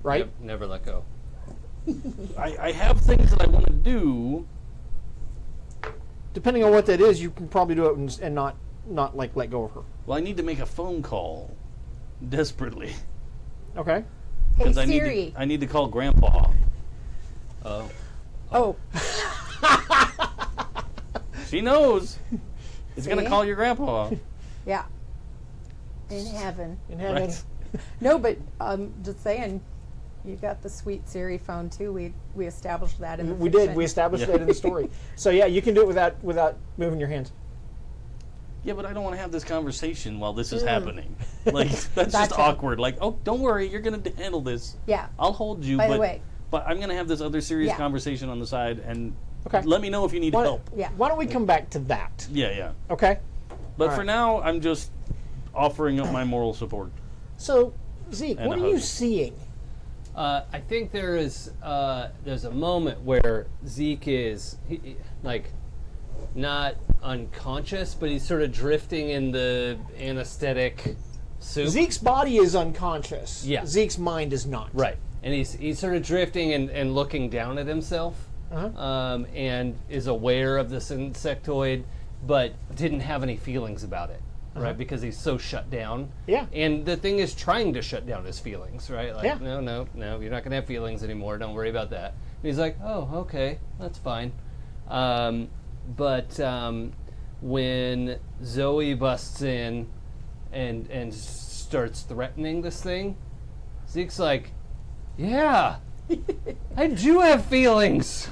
Right? Yep, never let go. I have things that I want to do. Depending on what that is, you can probably do it and not like let go of her. Well, I need to make a phone call desperately. Okay? Hey Because Siri. I need to call Grandpa. Oh. Oh, She knows. It's going to See? call your grandpa. yeah. In heaven. In heaven. Right. No, but just saying, you got the sweet Siri phone too. We established that in the We fiction. did. We established Yeah. that in the story. So yeah, you can do it without moving your hands. Yeah, but I don't want to have this conversation while this is happening. Like, that's just Gotcha. awkward. Like, oh, don't worry, you're going to handle this. Yeah. I'll hold you, By the but, way. but I'm going to have this other serious Yeah. conversation on the side, and Okay. let me know if you need Why, help. Yeah. why don't we come back to that? Yeah. Okay? But All for right. now, I'm just offering up my moral support. So, Zeke, And what a are you hug. seeing? I think there's a moment where Zeke is like not unconscious, but he's sort of drifting in the anesthetic soup. Zeke's body is unconscious. Yeah. Zeke's mind is not. Right, and he's sort of drifting and looking down at himself, and is aware of this insectoid, but didn't have any feelings about it. Right, because he's so shut down. Yeah. And the thing is trying to shut down his feelings, right? Like, Yeah. no, you're not going to have feelings anymore. Don't worry about that. And he's like, oh, okay, that's fine. But when Zoe busts in and starts threatening this thing, Zeke's like, yeah, I do have feelings.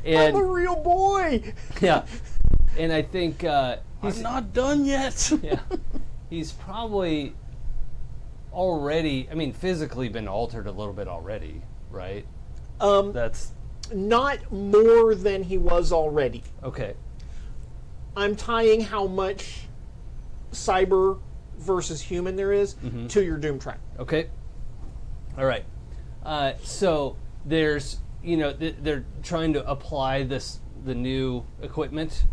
I'm a real boy. Yeah. And I think I'm not done yet. yeah, he's probably already, I mean, physically been altered a little bit already, right? That's Not more than he was already. okay. I'm tying how much cyber versus human there is to your Doom track. Okay. All right. So there's, they're trying to apply the new equipment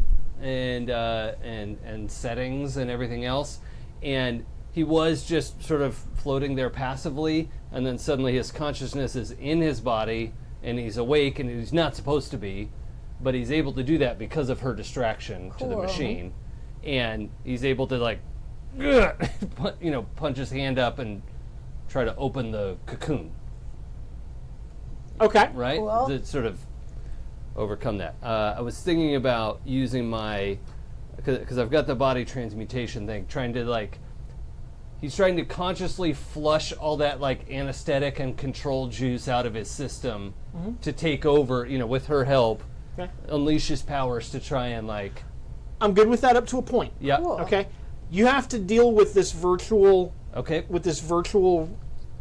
and settings and everything else, and he was just sort of floating there passively, and then suddenly his consciousness is in his body and he's awake, and he's not supposed to be, but he's able to do that because of her distraction to the Cool. machine, and he's able to like punch his hand up and try to open the cocoon, Okay. right? Cool. To sort of overcome that. I was thinking about using my, because I've got the body transmutation thing, he's trying to consciously flush all that like anesthetic and control juice out of his system to take over, with her help, Okay. unleash his powers to try and I'm good with that up to a point. Yeah. Cool. Okay. You have to deal with this virtual Okay.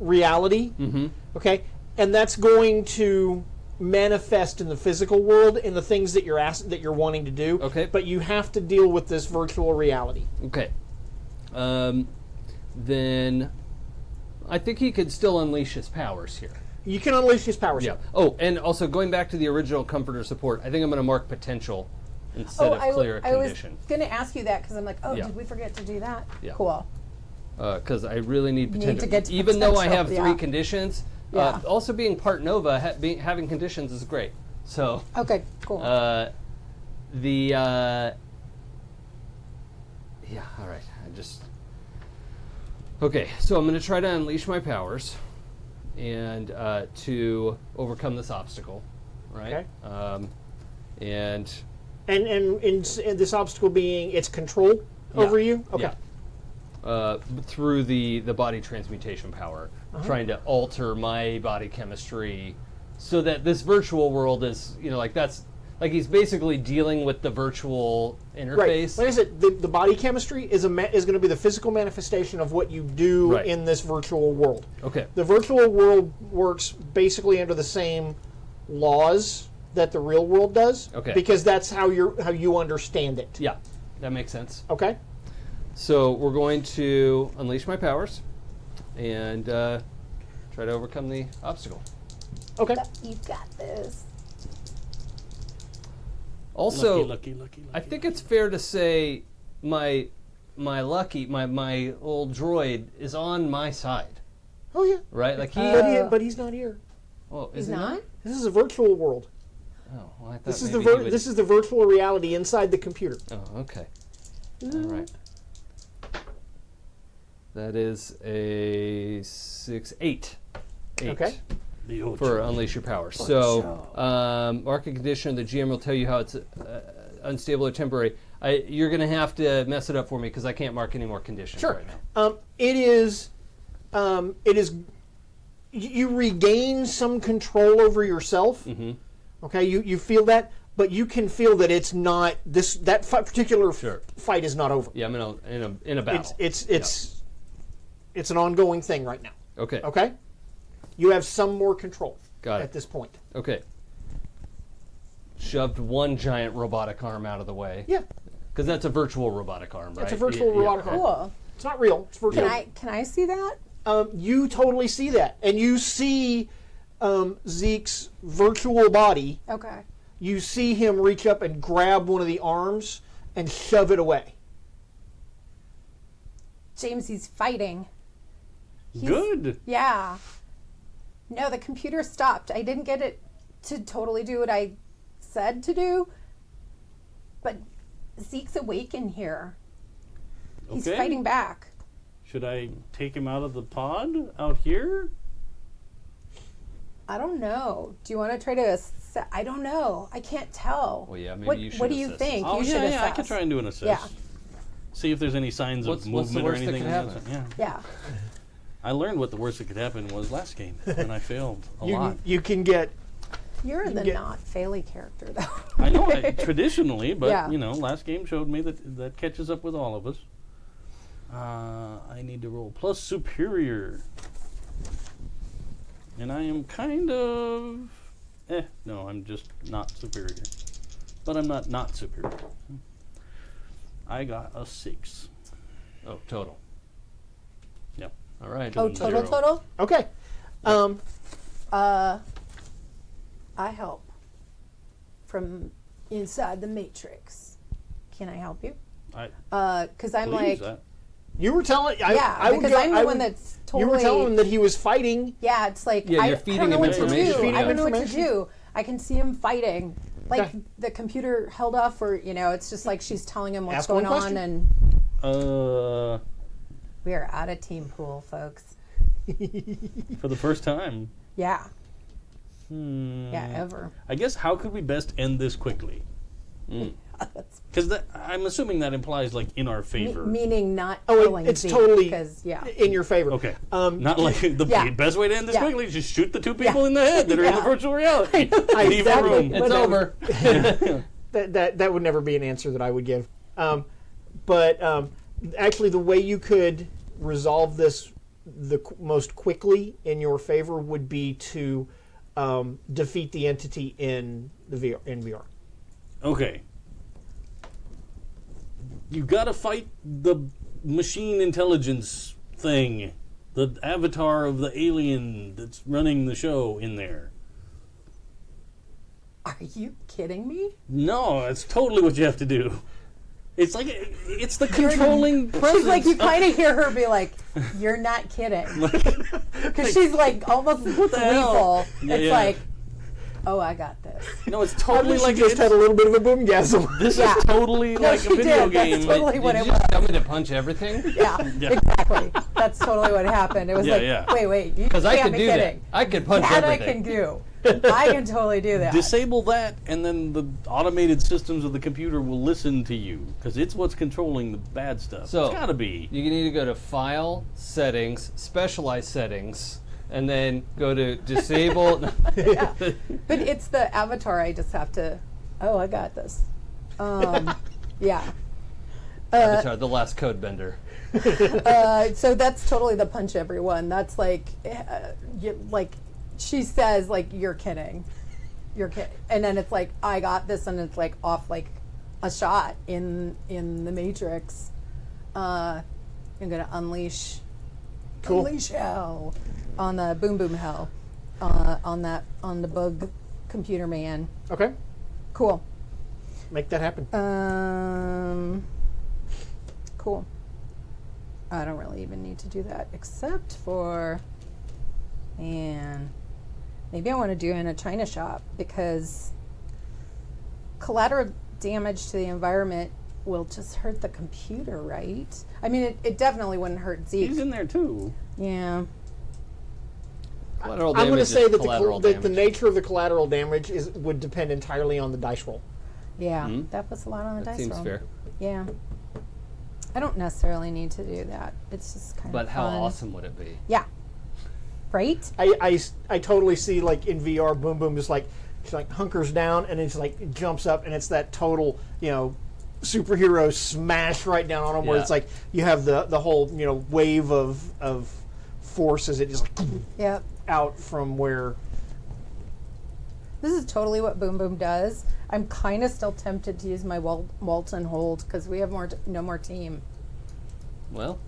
reality. Mm-hmm. Okay, and that's going to manifest in the physical world in the things that you're wanting to do. Okay. But you have to deal with this virtual reality. Okay. Then I think he could still unleash his powers here. You can unleash his powers. Yeah. Oh, and also going back to the original Comforter support, I think I'm going to mark potential instead of clear I was condition. going to ask you that because I'm like, Yeah. did we forget to do that? Yeah. Cool. Because I really need potential. to get to Even though I have potential, 3 yeah. conditions, Yeah. also being part Nova, having conditions is great. So Okay, cool. yeah, all right. Okay, so I'm going to try to unleash my powers and to overcome this obstacle, right? Okay. And And this obstacle being its control over you. Okay. Yeah. Through the body transmutation power, trying to alter my body chemistry so that this virtual world is, that's like he's basically dealing with the virtual Right. interface. Like I said, the body chemistry is going to be the physical manifestation of what you do Right. in this virtual world. Okay. The virtual world works basically under the same laws that the real world does. Okay. Because that's how you understand it. Yeah, that makes sense. Okay. So we're going to unleash my powers and try to overcome the obstacle. Okay. You've got this. Also, Lucky. I think it's fair to say my old droid is on my side, Oh yeah. right? Like But he's not here. oh, He's is he not? This is a virtual world. Oh, well, I thought This is maybe the he would- this is the virtual reality inside the computer. Oh, okay. All right. That is a 6, 8. 8. Okay. The old For unleash your powers. So, mark a condition. The GM will tell you how it's unstable or temporary. You're going to have to mess it up for me because I can't mark any more conditions Sure. right now. It is. You regain some control over yourself. Mm-hmm. Okay, you feel that, but you can feel that it's not this. That particular Sure. fight is not over. Yeah, I'm in a battle. It's an ongoing thing right now. Okay. Okay, you have some more control Got it. at this point. Okay. Shoved one giant robotic arm out of the way. Yeah, Because that's a virtual robotic arm, right? it's a virtual robotic arm. Cool. It's not real. It's virtual. Can I see that? You totally see that, and you see Zeke's virtual body. Okay. You see him reach up and grab one of the arms and shove it away. James, he's fighting. Good. Yeah. No, the computer stopped. I didn't get it to totally do what I said to do. But Zeke's awake in here. He's Okay. fighting back. Should I take him out of the pod out here? I don't know. Do you want to try to assess? I don't know. I can't tell. Well, yeah, maybe what, you should What do you assess think? Oh, You should yeah, I assess. could try and do an assess. Yeah. See if there's any signs What's of the movement or worst that anything. could happen? Yeah. Yeah. I learned what the worst that could happen was last game, and I failed a lot. You can get. You're the get- not Failey character, though. I know traditionally, but Yeah. last game showed me that catches up with all of us. I need to roll plus superior, and I am kind of no, I'm just not superior, but I'm not superior. I got a 6. Oh, total. Yep. All right. Oh, Zero. total? Okay. I help from inside the matrix. Can I help you? Because I'm Please, like, You were telling. because I'm the one that's You were totally. telling him that he was fighting. Yeah, it's like Yeah, you're I feeding don't know him what to information. do. Feeding I him don't know what to information. do. I can see him fighting. Like Okay. the computer held off, or it's just like she's telling him what's Ask going one on, question. and we are out of team pool, folks. for the first time. Yeah. Yeah, ever. I guess how could we best end this quickly? Because I'm assuming that implies like in our favor. Meaning not Oh, killing it's Zeke, totally 'cause, yeah. in your favor. Okay. Um, Not like the Yeah. best way to end this Yeah. quickly is just shoot the two people Yeah. in the head that are in the Yeah. virtual reality. Leave the exactly. room. It's over. That would never be an answer that I would give. But actually, the way you could resolve this most quickly in your favor would be to defeat the entity in VR. Okay. You gotta fight the machine intelligence thing. The avatar of the alien that's running the show in there. Are you kidding me? No, it's totally what you have to do. It's like, it's the controlling presence. She's like, you kind of hear her be like, you're not kidding. Because she's like almost gleeful. Yeah, It's yeah. like, oh, I got this. No, it's totally She like just had a little bit of a boomgasm. this Yeah. is totally No, like she a video did. That's game. totally what Did it you just was. tell me to punch everything? Yeah, Yeah. exactly. That's totally what happened. It was Yeah, like, yeah. wait, you Because I can't could be do that. kidding. I could punch That everything. I can do. I can totally do that. Disable that, and then the automated systems of the computer will listen to you, because it's what's controlling the bad stuff. So it's gotta be. You need to go to File, Settings, Specialized Settings, and then go to Disable. Yeah. But it's the avatar. I just have to. Oh, I got this. Yeah. Avatar, the last code bender. So that's totally the punch everyone. That's like, like she says, like, you're kidding, and then it's like, I got this, and it's like off like a shot in the Matrix. I'm gonna unleash hell on the boom hell on the bug computer man. Okay, Cool. make that happen. Cool. I don't really even need to do that, except for, and maybe I want to do it in a China shop, because collateral damage to the environment will just hurt the computer, right? I mean, it definitely wouldn't hurt Zeke. He's in there too. Yeah. Collateral I'm going to damage say is that collateral the damage. nature of the collateral damage would depend entirely on the dice roll. Yeah. That puts a lot on the That dice seems roll. fair. Yeah. I don't necessarily need to do that. It's just kind But of how fun. awesome would it be? Yeah. Right? I totally see, like, in VR, Boom Boom just like, she like hunkers down and it's like jumps up, and it's that total, superhero smash right down on him, where Yeah. it's like you have the whole, wave of force as it just like Yep. out from where. This is totally what Boom Boom does. I'm kind of still tempted to use my Walton hold, because we have no more team. Well,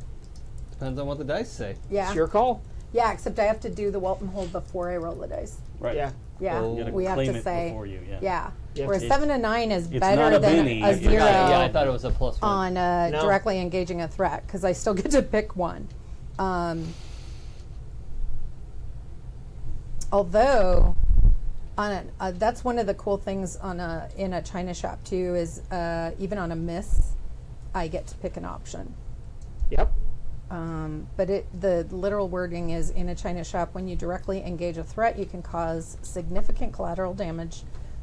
depends on what the dice say. Yeah. It's your call. Yeah, except I have to do the Walton hold before I roll the dice. Right. Yeah. Yeah. Oh. You gotta We have claim to it say. before you, yeah. Yeah. Yeah, Where a it's- 7 and 9 is it's better not a than Benny. a It's 0 Yeah, I thought it was a +1. on No. directly engaging a threat, because I still get to pick one. Although, that's one of the cool things in a China shop too, is even on a miss, I get to pick an option. Yep. But the literal wording is, in a China shop, when you directly engage a threat, you can cause significant collateral damage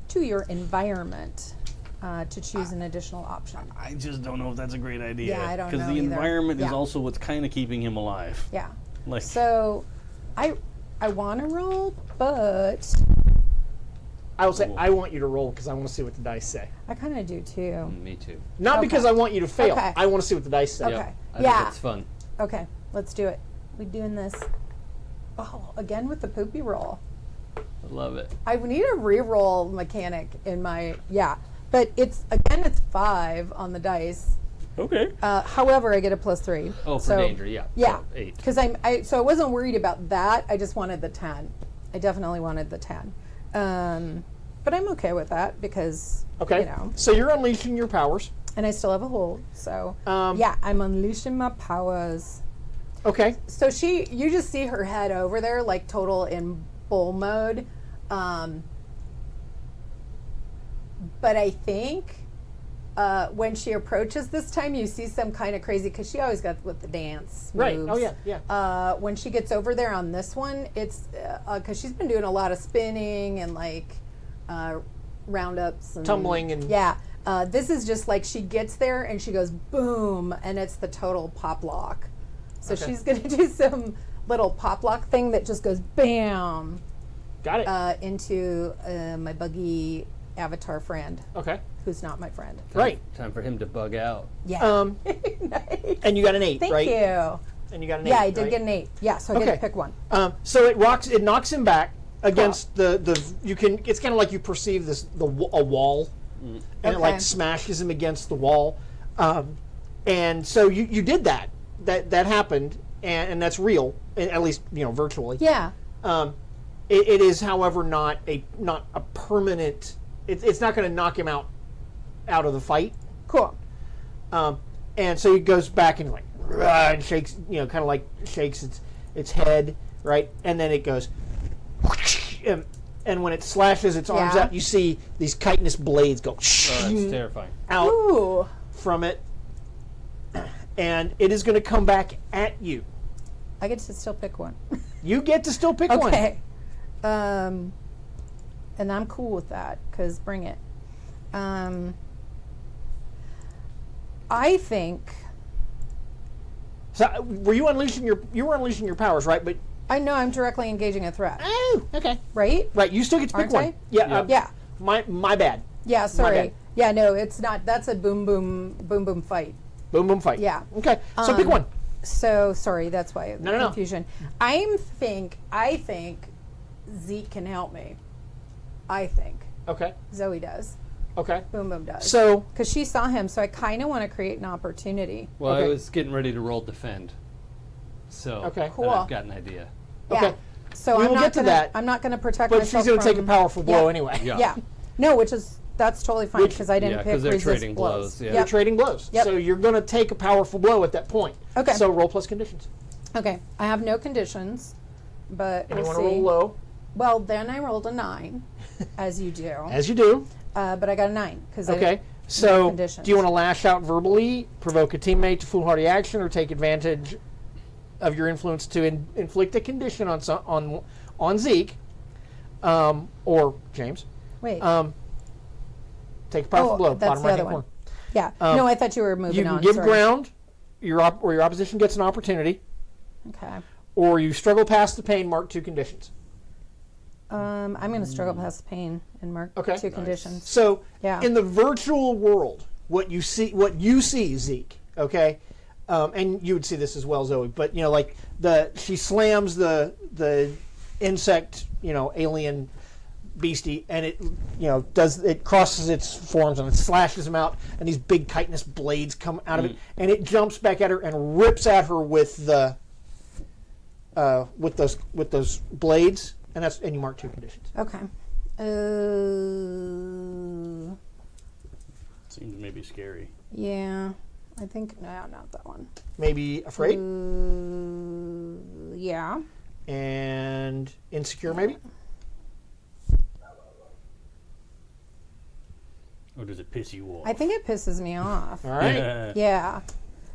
to your environment to choose an additional option. I just don't know if that's a great idea. Yeah, I don't Because know the either. environment is Yeah. also what's kind of keeping him alive. Yeah. Like, So, I want to roll, but I will say Cool. I want you to roll because I want to see what the dice say. I kind of do too. Me too. Not Okay. because I want you to fail. Okay. I want to see what the dice say. Okay. Yep. I Yeah. think it's fun. Okay, let's do it. We doing this. Oh, again with the poopy roll. I love it. I need a re-roll mechanic in my but it's 5 on the dice. okay. However, I get a +3. Oh, for So- danger, yeah. Yeah, So 8. because so I wasn't worried about that. I just wanted the 10. I definitely wanted the 10. But I'm okay with that because Okay. So you're unleashing your powers. and I still have a hold. So Um, I'm unleashing my powers. Okay. So you just see her head over there, like total in bull mode. But I think when she approaches this time, you see some kind of crazy, because she always got with the dance Right. moves. Oh yeah. Yeah. When she gets over there on this one, it's because she's been doing a lot of spinning and like roundups and Tumbling and- yeah. This is just like she gets there and she goes boom, and it's the total pop lock. So Okay. she's gonna do some little pop lock thing that just goes bam Got it. into my buggy avatar friend, Okay. who's not my friend. Right. Time for him to bug out. Yeah. And you got an 8, Thank right? you. And you got an 8. Yeah, I did right? get an 8. Yeah, so I get Okay. to pick one. So it knocks him back against the you can. It's kind of like you perceive a wall, and it Okay. like smashes him against the wall, and so you did that. That happened, and that's real, at least virtually. Yeah. It is, however, not a permanent. It's not going to knock him out of the fight. Cool. And so he goes back and like and shakes, kind of like shakes its head, right? And then it goes, and when it slashes its arms Yeah. out, you see these chitinous blades go Oh, that's terrifying. out Ooh. from it, and it is going to come back at you. I get to still pick one. You get to still pick one. Okay. And I'm cool with that, because bring it. I think... So were you unleashing your powers, right? But I know I'm directly engaging a threat, oh, okay, right? right. You still get to pick Aren't one. I? Yeah, Yeah. My bad. Yeah, sorry. bad. Yeah, no, it's not. That's a boom, boom fight. Boom, boom, fight. Yeah. Okay. So pick one. So, sorry, that's why the No. confusion. I think Zeke can help me. I think. Okay. Zoe does. Okay. Boom Boom does. So because she saw him, so I kind of want to create an opportunity. Well, Okay. I was getting ready to roll defend. So Okay. Cool. I've got an idea. okay. Yeah. So We I'm will not get to gonna, that, I'm not going to protect but myself she's going to take a from- powerful blow Yeah. anyway. Yeah. Yeah. No, that's totally fine because I didn't Yeah, pick 'cause they're resist trading blows. blows, yeah. You're Yep. trading blows. Yep. So you're going to take a powerful blow at that point. Okay. So roll plus conditions. Okay. I have no conditions, but And we'll you want see. to roll low, Well, then I rolled a 9, as you do. as you do. But I got a 9 because Okay. So conditions. do you want to lash out verbally, provoke a teammate to foolhardy action, or take advantage of your influence to inflict a condition on Zeke or James? Wait. Take a powerful blow. that's Bottom the other right-hand one. corner. Yeah. No, I thought you were moving You can on. give sorry. ground, or your opposition gets an opportunity, Okay. or you struggle past the pain. Mark 2 conditions. I'm going to struggle past the pain and mark Okay. 2 Nice. conditions. So Yeah. in the virtual world, what you see, Zeke, okay, and you would see this as well, Zoe. But like she slams the insect, alien beastie, and it crosses its forms and it slashes him out, and these big chitinous blades come out of it, and it jumps back at her and rips at her with those blades, and you mark 2 conditions. Okay. Seems maybe scary. Yeah. I think, no, not that one. Maybe afraid Yeah. and insecure, maybe. Or does it piss you off? I think it pisses me off. All right. Yeah.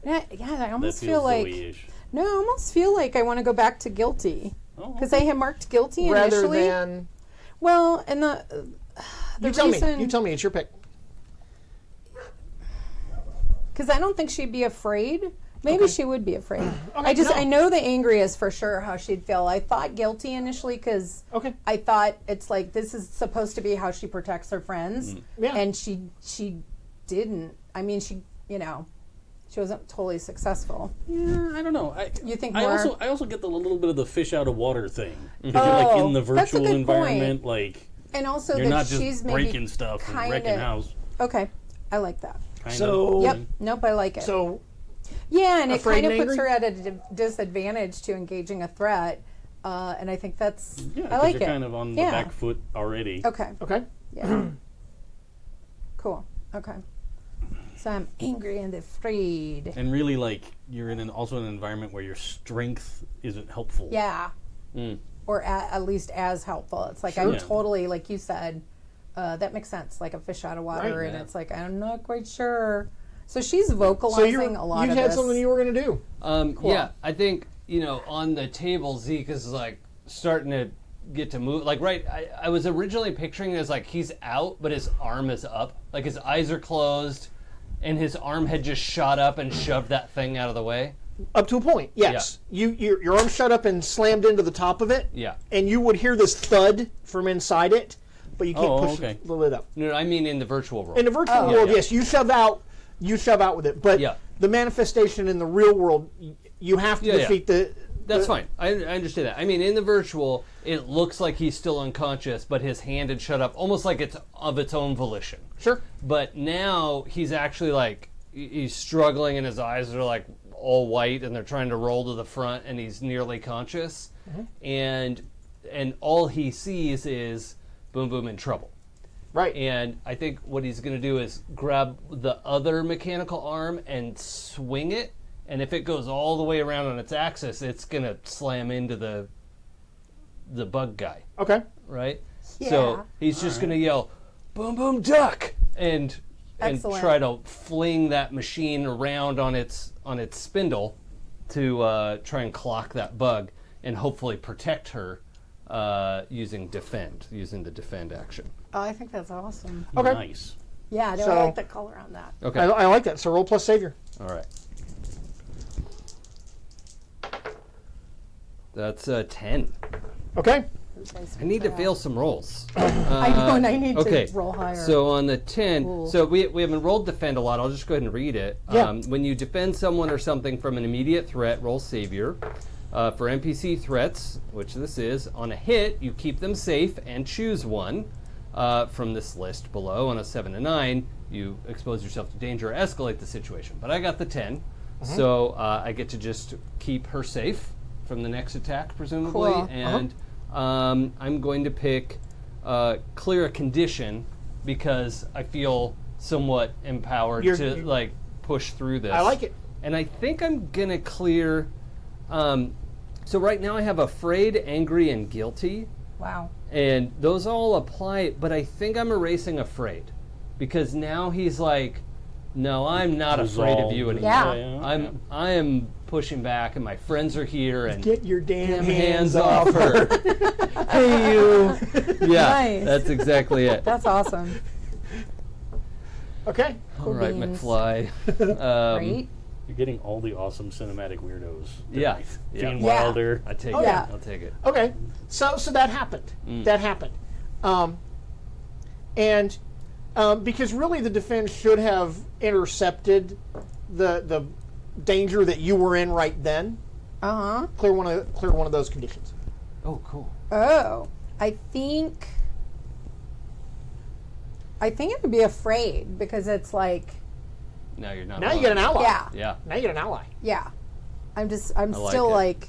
Yeah, I almost that feel feels like... Zoe-ish. No, I almost feel like I want to go back to guilty. Oh, Because I had marked guilty Rather initially. than Well, and the you tell reason... me. You tell me. It's your pick. Because I don't think she'd be afraid. Maybe Okay. she would be afraid. Okay, no. I know the angriest for sure how she'd feel. I thought guilty initially because Okay. I thought it's like this is supposed to be how she protects her friends, Yeah. and she didn't. I mean, she wasn't totally successful. Yeah, I don't know. You think I more? also get a little bit of the fish out of water thing. Because Oh, you're like in the that's a virtual good environment, point. like And also you're that not just she's maybe breaking stuff and kinda- wrecking house. Okay, I like that. Kind So- of. Yep. Nope, I like it. So Yeah, and it Afraid kind of and puts angry? her at a disadvantage to engaging a threat, and I think that's Yeah, I 'cause like you're it. kind of on the Yeah. back foot already. Okay. okay. Yeah. Cool. Okay. So I'm angry and afraid. And really, like, you're in also an environment where your strength isn't helpful. Yeah. Or at least as helpful. It's like I'm Yeah. totally, like you said, that makes sense. Like a fish out of water, Right, and yeah. it's like I'm not quite sure. So she's So vocalizing a lot you of had this. something you were going to do. Cool. Yeah, I think, on the table, Zeke is like starting to get to move. Like, right, I was originally picturing it as like he's out, but his arm is up. Like his eyes are closed, and his arm had just shot up and shoved that thing out of the way. Up to a point, yes. Your arm shut up and slammed into the top of it. Yeah. And you would hear this thud from inside it, but you can't Oh, push okay. the lid up. No, I mean in the virtual world. In the virtual world, yes, you shove out with it, but Yeah. the manifestation in the real world, you have to defeat the. That's fine. I understand that. I mean, in the virtual, it looks like he's still unconscious, but his hand had shut up, almost like it's of its own volition. Sure. But now he's actually like he's struggling, and his eyes are like all white, and they're trying to roll to the front, and he's nearly conscious, and all he sees is Boom Boom in trouble. Right. And I think what he's going to do is grab the other mechanical arm and swing it. And if it goes all the way around on its axis, it's going to slam into the bug guy, Okay. right? Yeah. So he's just going to yell, "Boom, boom, duck!" and Excellent. try to fling that machine around on its spindle to try and clock that bug and hopefully protect her using the defend action. Oh, I think that's awesome. Okay. Nice. Yeah, I So- like the color on that. Okay. I like that. So roll plus savior. All right. That's 10. Okay. I need to fail some rolls. I know, and I need Okay. to roll higher. So on the 10, Ooh. so we haven't rolled defend a lot. I'll just go ahead and read it. Yeah. When you defend someone or something from an immediate threat, roll savior. For NPC threats, which this is, on a hit, you keep them safe and choose one from this list below. On a 7 to 9, you expose yourself to danger or escalate the situation. But I got the 10, so I get to just keep her safe from the next attack, presumably. Cool. And I'm going to pick clear a condition because I feel somewhat empowered to like push through this. I like it. And I think I'm going to clear... so right now I have afraid, angry, and guilty. Wow. And those all apply, but I think I'm erasing afraid. Because now he's like, no, I'm not afraid of you anymore. Yeah. I am pushing back, and my friends are here, and Get your damn hands off her. Hey, you. Yeah, Nice. that's exactly it. That's awesome. Okay. All right, beans. McFly. Right? You're getting all the awesome cinematic weirdos. Yeah. tonight. Yeah. Gene Yeah. Wilder. I take Oh, it. yeah. I'll take it. Okay. So that happened. That happened. And because really the defense should have intercepted the danger that you were in right then. Uh-huh. Clear one of those conditions. Oh, cool. Oh. I think it would be afraid because it's like, Now you're not Now you alone. get an ally. yeah. Yeah. Now you get an ally. Yeah. I'm like still it. like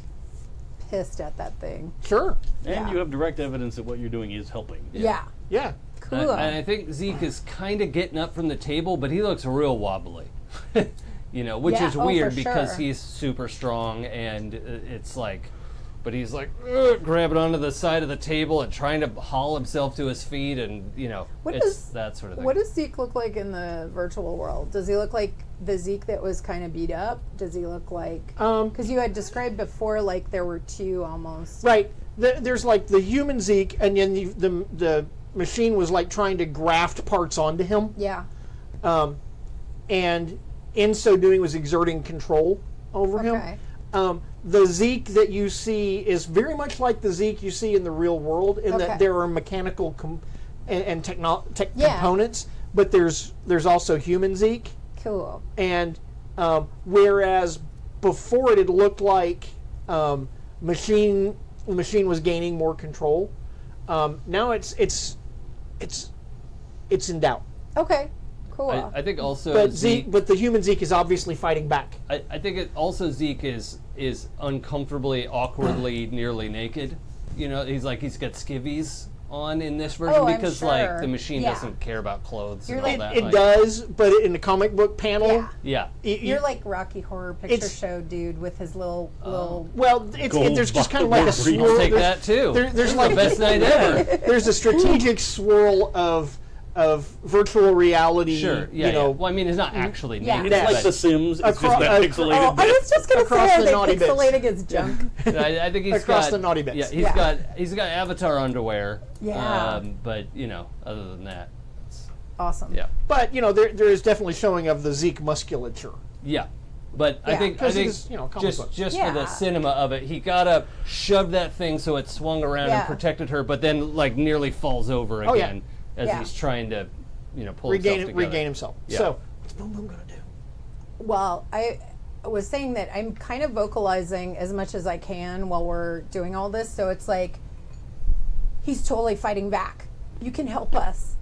pissed at that thing. Sure. And Yeah. you have direct evidence that what you're doing is helping. Yeah. Yeah. Cool. And I think Zeke is kind of getting up from the table, but he looks real wobbly. Which Yeah, is oh, weird for because sure. he's super strong, and it's like, but he's like grabbing onto the side of the table and trying to haul himself to his feet, and What it's does- that sort of thing. What does Zeke look like in the virtual world? Does he look like the Zeke that was kind of beat up? Does he look like... Because you had described before like there were two almost. Right. There's like the human Zeke, and then the machine was like trying to graft parts onto him, Yeah. and in so doing was exerting control over Okay. him. The Zeke that you see is very much like the Zeke you see in the real world, in Okay. that there are mechanical and Yeah. components, but there's also human Zeke. Cool. And whereas before it looked like the machine was gaining more control, now it's in doubt. Okay. Cool. I think also But the human Zeke is obviously fighting back. I think it also Zeke is uncomfortably, awkwardly, nearly naked. He's got skivvies on in this version Oh, I'm because sure. like the machine Yeah. doesn't care about clothes You're and all like- that. It does, but in the comic book panel, Yeah. Yeah. You're like Rocky Horror Picture It's- Show dude with his little well, Gold there's just kind of bottle like a brief. swirl. I'll take there's- that too. there's like the best night ever. there's a strategic swirl of virtual reality. Sure. Yeah. Yeah. Well, I mean, it's not actually Yeah. naked. It's like Yes. The Sims. It's Across- just that pixelated Oh, I bit. was just gonna Across say, are the they naughty bits. pixelating his junk? I think he's Across got the naughty bits. Yeah, Yeah. he's got Avatar underwear. Yeah. But other than that, Awesome. yeah, But there is definitely showing of the Zeke musculature. yeah, But I Yeah. think Because it is, comic just books. just for Yeah. the cinema of it, he got up, shoved that thing so it swung around and Yeah. protected her, but then like nearly falls over Oh, yeah. again as Yeah. he's trying to, pull regain himself together. himself. Yeah. So what's Boom Boom gonna do? Well, I was saying that I'm kind of vocalizing as much as I can while we're doing all this. So it's like, he's totally fighting back. You can help us.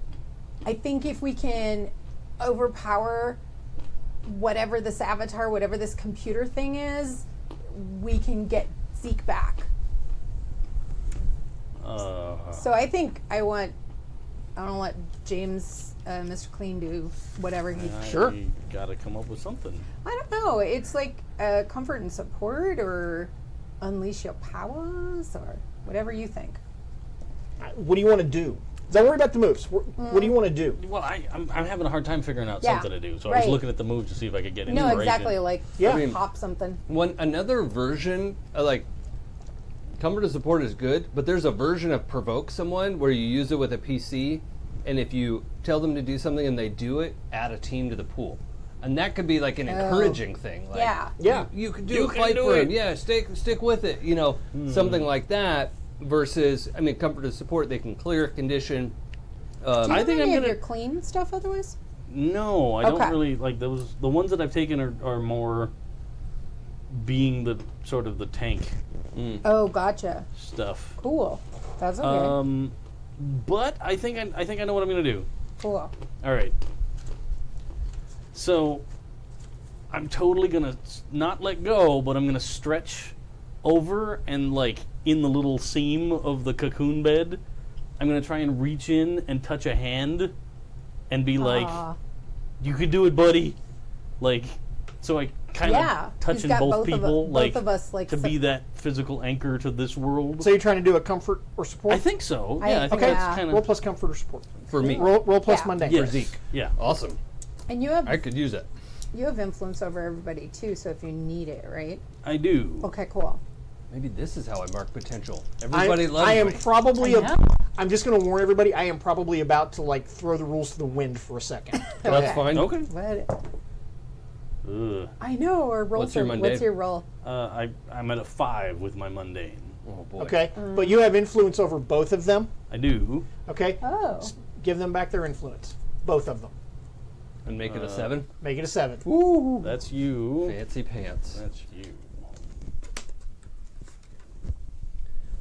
I think if we can overpower whatever this avatar, whatever this computer thing is, we can get Zeke back. So I think I want to let James, Mr. Clean, do whatever he. Sure. You gotta come up with something. I don't know. It's like comfort and support, or unleash your powers, or whatever you think. What do you want to do? Don't worry about the moves. What do you want to do? Well, I'm having a hard time figuring out Yeah, something to do, so I was right. looking at the moves to see if I could get No, inspiration. exactly. Like Yeah. pop something. Another version, like comfort and support is good, but there's a version of provoke someone where you use it with a PC, and if you tell them to do something and they do it, add a team to the pool. And that could be like an encouraging thing. Like, Yeah. Yeah. You can do You a can fight do for it. him. Yeah, stick with it. Something like that. Versus, comfort and support, they can clear a condition. I think I'm Any of gonna. your clean stuff otherwise. No, I Okay. don't really like those. The ones that I've taken are more being the sort of the tank Oh, gotcha. stuff. Cool. That's okay. But I think I know what I'm gonna do. Cool. All right. So I'm totally gonna not let go, but I'm gonna stretch over and like in the little seam of the cocoon bed, I'm gonna try and reach in and touch a hand, and be like, Aw. "You can do it, buddy." Like, so I kind Yeah. of touching He's got both people, like both of us, like to be that physical anchor to this world. So you're trying to do a comfort or support? I think so. I- Yeah, I think Okay. that's kind Roll of plus comfort or support. For me. Roll plus Yeah. mundane. yes. for Zeke. Yeah. Awesome. And you have I could use it. influence over everybody too. So if you need it, right? I do. Okay. Cool. Maybe this is how I mark potential. Everybody loves I am me. probably. I know. I'm just going to warn everybody. I am probably about to like throw the rules to the wind for a second. That's fine. Okay. What? Ugh. I know. Or roll. What's your What's mundane? your roll? I'm at a 5 with my mundane. Oh boy. Okay, but you have influence over both of them. I do. Okay, Oh. give them back their influence, both of them. And make it a 7. Make it a 7. Ooh. That's you. Fancy pants. That's you.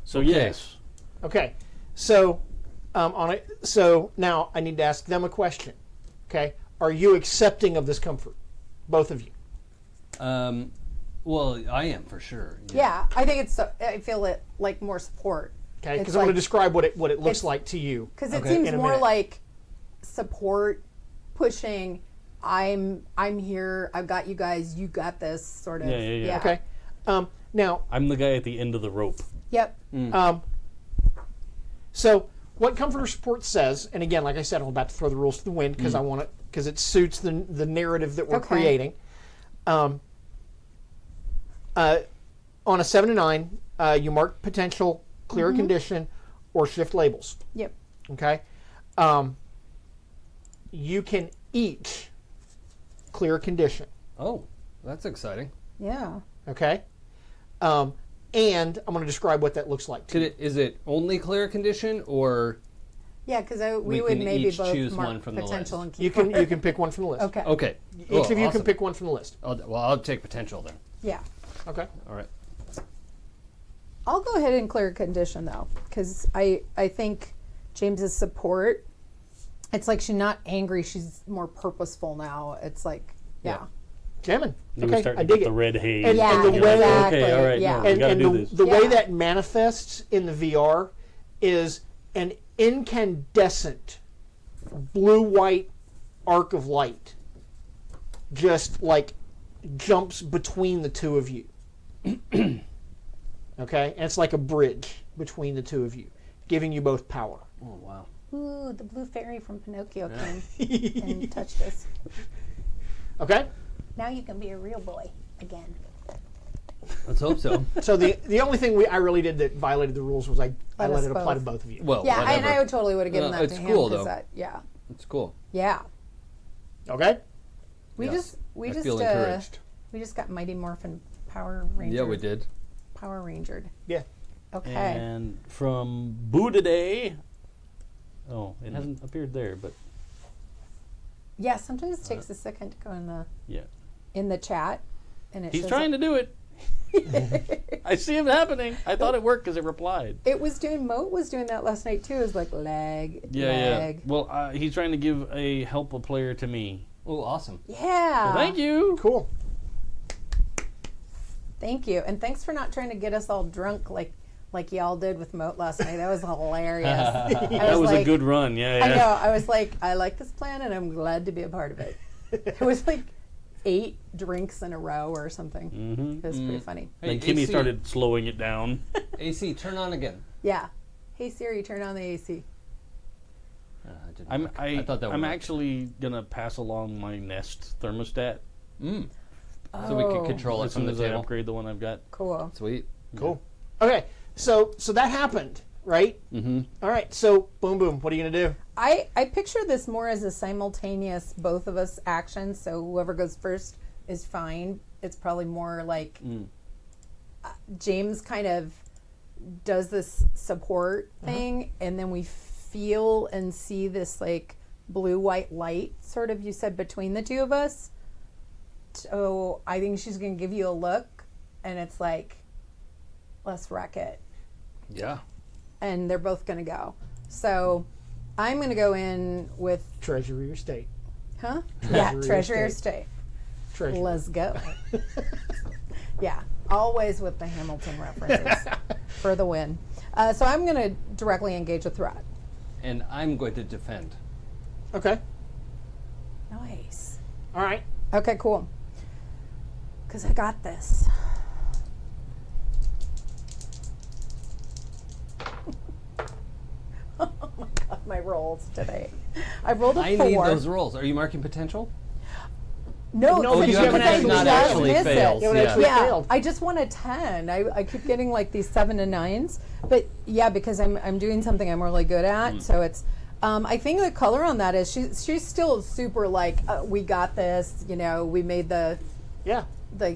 So Okay. yes. Okay, so on it. So now I need to ask them a question. Okay, are you accepting of this comfort, both of you? Well, I am for sure. Yeah. I think it's. I feel it like more support. Okay, It's because I'm going like- to describe what it looks it's- like to you. Because it Okay. seems In a more minute. like support, pushing. I'm here. I've got you guys. You got this. Sort of. Yeah. Okay, now I'm the guy at the end of the rope. Yep. so what comfort or support says, and again, like I said, I'm about to throw the rules to the wind because I want it because it suits the narrative that we're Okay. creating. On a 7 to 9, you mark potential, clear a condition, or shift labels. Yep. Okay, you can each clear a condition. Oh, that's exciting. Yeah. Okay, and I'm going to describe what that looks like. To you. Is it only clear condition or Yeah, because we We would can maybe each both choose mark one from the potential list. and You keep can pick one from the list. Okay. okay? Each Oh, of you can awesome. pick one from the list. I'll take potential then. Yeah. Okay. All right. I'll go ahead and clear a condition though, because I think James's support. It's like she's not angry; she's more purposeful now. It's like, yeah. Jamin. You were Okay, starting I to dig get it. the red haze. And- Yeah, the way- exactly. Okay, all right, Yeah. no, we And, gotta and do the, this. the way Yeah. that manifests in the VR is an incandescent blue-white arc of light just like jumps between the two of you. Okay? And it's like a bridge between the two of you, giving you both power. Oh wow. Ooh, the blue fairy from Pinocchio came and touched us. Okay? Now you can be a real boy again. Let's hope so. So the only thing I really did that violated the rules was I Let let us it apply to both. both of you. Well, Yeah, and whatever. I would totally would have given that it's to him. cool, 'cause though. That, yeah. It's cool. Yeah. Okay? We Yes. just I feel encouraged. We just got Mighty Morphin Power Ranger. Yeah, we did. Power Rangered. Yeah. Okay. And from Boo-Today. Oh, it hasn't appeared there, but Yeah, sometimes it takes a second to go yeah. in the chat, and it He's shows trying up. to do it. I see him happening. I thought it worked because it replied. It was doing. Moat was doing that last night too. It was like lag. Yeah. Well, he's trying to give a help a player to me. Oh, awesome. Yeah. So thank you. Cool. Thank you, and thanks for not trying to get us all drunk like y'all did with Moat last night. That was hilarious. That was a good run. Yeah. I know. I was like, I like this plan, and I'm glad to be a part of it. It was like 8 drinks in a row or something. Mm-hmm. It was pretty funny. Hey, Then Kimmy AC, started slowing it down. AC, turn on again. Yeah. Hey Siri, turn on the AC. It didn't work. I thought that would I'm work. actually gonna pass along my Nest thermostat So we can control it as from soon the as I table. upgrade the one I've got. Cool. Sweet. Cool. Okay. So that happened, right? Mm-hmm. All right. So boom, boom. What are you gonna do? I picture this more as a simultaneous both of us action. So whoever goes first is fine. It's probably more like James kind of does this support thing, and then we feel and see this like blue-white light, sort of. You said between the two of us. So I think she's gonna give you a look, and it's like, let's wreck it. Yeah. And they're both going to go. So I'm going to go in with, Treasure your state. huh? Treasure Treasure your Your State. Treasure. Let's go. Yeah, always with the Hamilton references for the win. So I'm going to directly engage with Rod. And I'm going to defend. Okay. Nice. All right. Okay, cool. Because I got this. Oh my god, my rolls today. I rolled a 4. I need those rolls. Are you marking potential? No, No, because you haven't I actually just actually missed failed. it. You haven't Yeah. actually Yeah, failed. I just want a 10. I keep getting like these 7 and 9s, but yeah, because I'm doing something I'm really good at. So it's I think the color on that is she's still super like we got this. You know, we made the Yeah.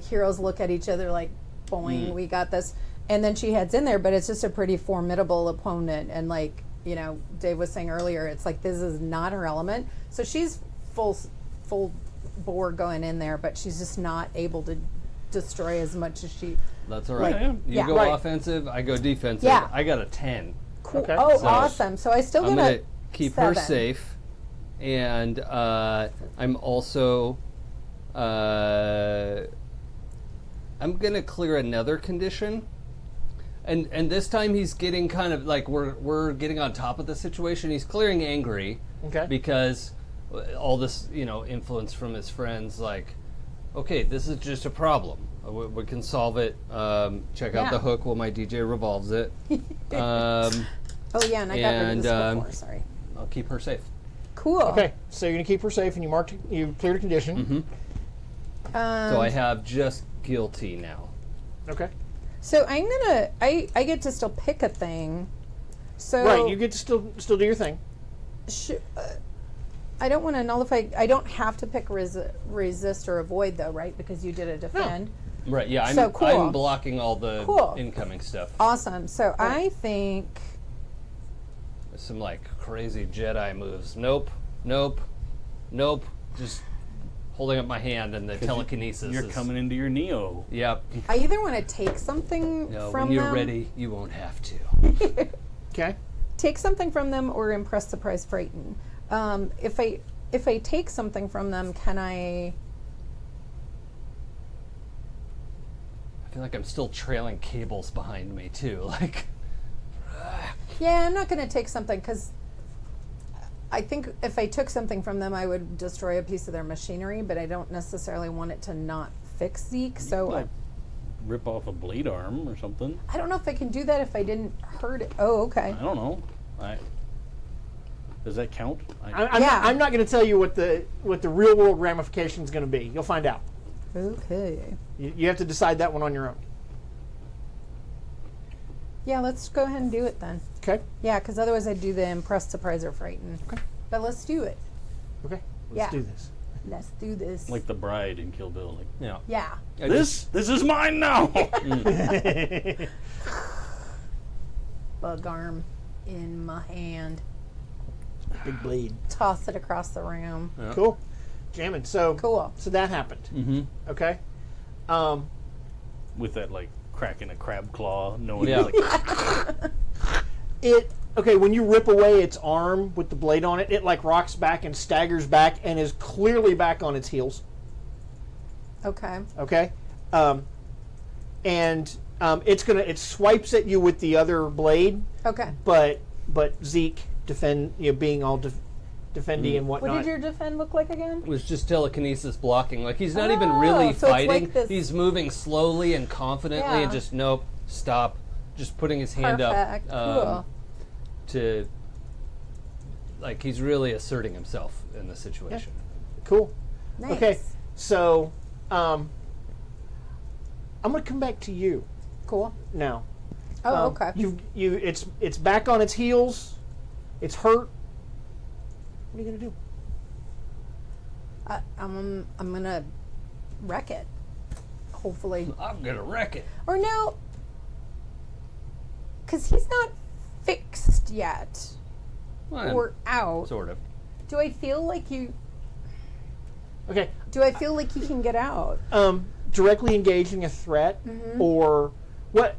heroes look at each other like boing, we got this, and then she heads in there. But it's just a pretty formidable opponent, and like you know, Dave was saying earlier, it's like this is not her element. So she's full bore going in there, but she's just not able to destroy as much as she. That's all right. Yeah. You Yeah. go Right. offensive, I go defensive. Yeah. I got a 10. Cool. Okay. Oh, So, awesome! So I still I'm get going a to keep her 7. safe. And I'm also... I'm going to clear another condition. And this time he's getting kind of like we're getting on top of the situation. He's clearing angry. Okay. Because all this, influence from his friends, like, okay, this is just a problem. We can solve it. Check out Yeah. the hook while my DJ revolves it. Oh yeah, and I got rid of this before. Sorry. I'll keep her safe. Cool. Okay. So you're gonna keep her safe, and you cleared a condition. So I have just guilty now. Okay. So I'm gonna. I get to still pick a thing. So Right. You get to still do your thing. I don't want to nullify. I don't have to pick resist or avoid though, right? Because you did a defend. Right, yeah, So cool. I'm blocking all the Cool. incoming stuff. Awesome. So I think. Some like crazy Jedi moves. Nope. Just holding up my hand and the telekinesis. You're is- coming into your Neo. Yep. I either want to take something No, from when you're them, ready, you won't have to. Okay. take something from them, or impress, surprise, frighten. If I take something from them, can I? I feel like I'm still trailing cables behind me too. Like, Yeah, I'm not going to take something because I think if I took something from them, I would destroy a piece of their machinery. But I don't necessarily want it to not fix Zeke. So Like, rip off a blade arm or something. I don't know if I can do that if I didn't hurt it. Oh, okay. I don't know. Does that count? I'm not going to tell you what the real world ramification is going to be. You'll find out. Okay. You have to decide that one on your own. Yeah, let's go ahead and do it then. Okay. Yeah, because otherwise I'd do the impress, surprise, or frighten. Okay. But let's do it. Okay. Let's Yeah. do this. Let's do this. Like the bride in Kill Bill. Like, Yeah. yeah. this is mine now. Bug arm in my hand. Big blade. Toss it across the room. Yeah. Cool. Jamming. So Cool. So that happened. Mm-hmm. Okay. With that, like, crack in a crab claw. No one Yeah. like, Okay, when you rip away its arm with the blade on it, it like rocks back and staggers back and is clearly back on its heels. Okay. Okay, it swipes at you with the other blade, Okay. but Zeke being all defendy and What whatnot. did your defend look like again? It was just telekinesis blocking. Like, he's not even really so it's fighting. like this- He's moving slowly and confidently and Yeah. just, nope, stop. Just putting his hand Perfect. up Cool. to, like, he's really asserting himself in the situation. Cool. Nice. Okay, so I'm going to come back to you Cool. now. Oh, okay. It's back on its heels. It's hurt. What are you gonna do? I'm gonna wreck it. Hopefully, I'm going to wreck it. or no, because he's not fixed yet Well, or out. sort of. Do I feel like you? Okay. Do I feel like he can get out? Directly engaging a threat, or what?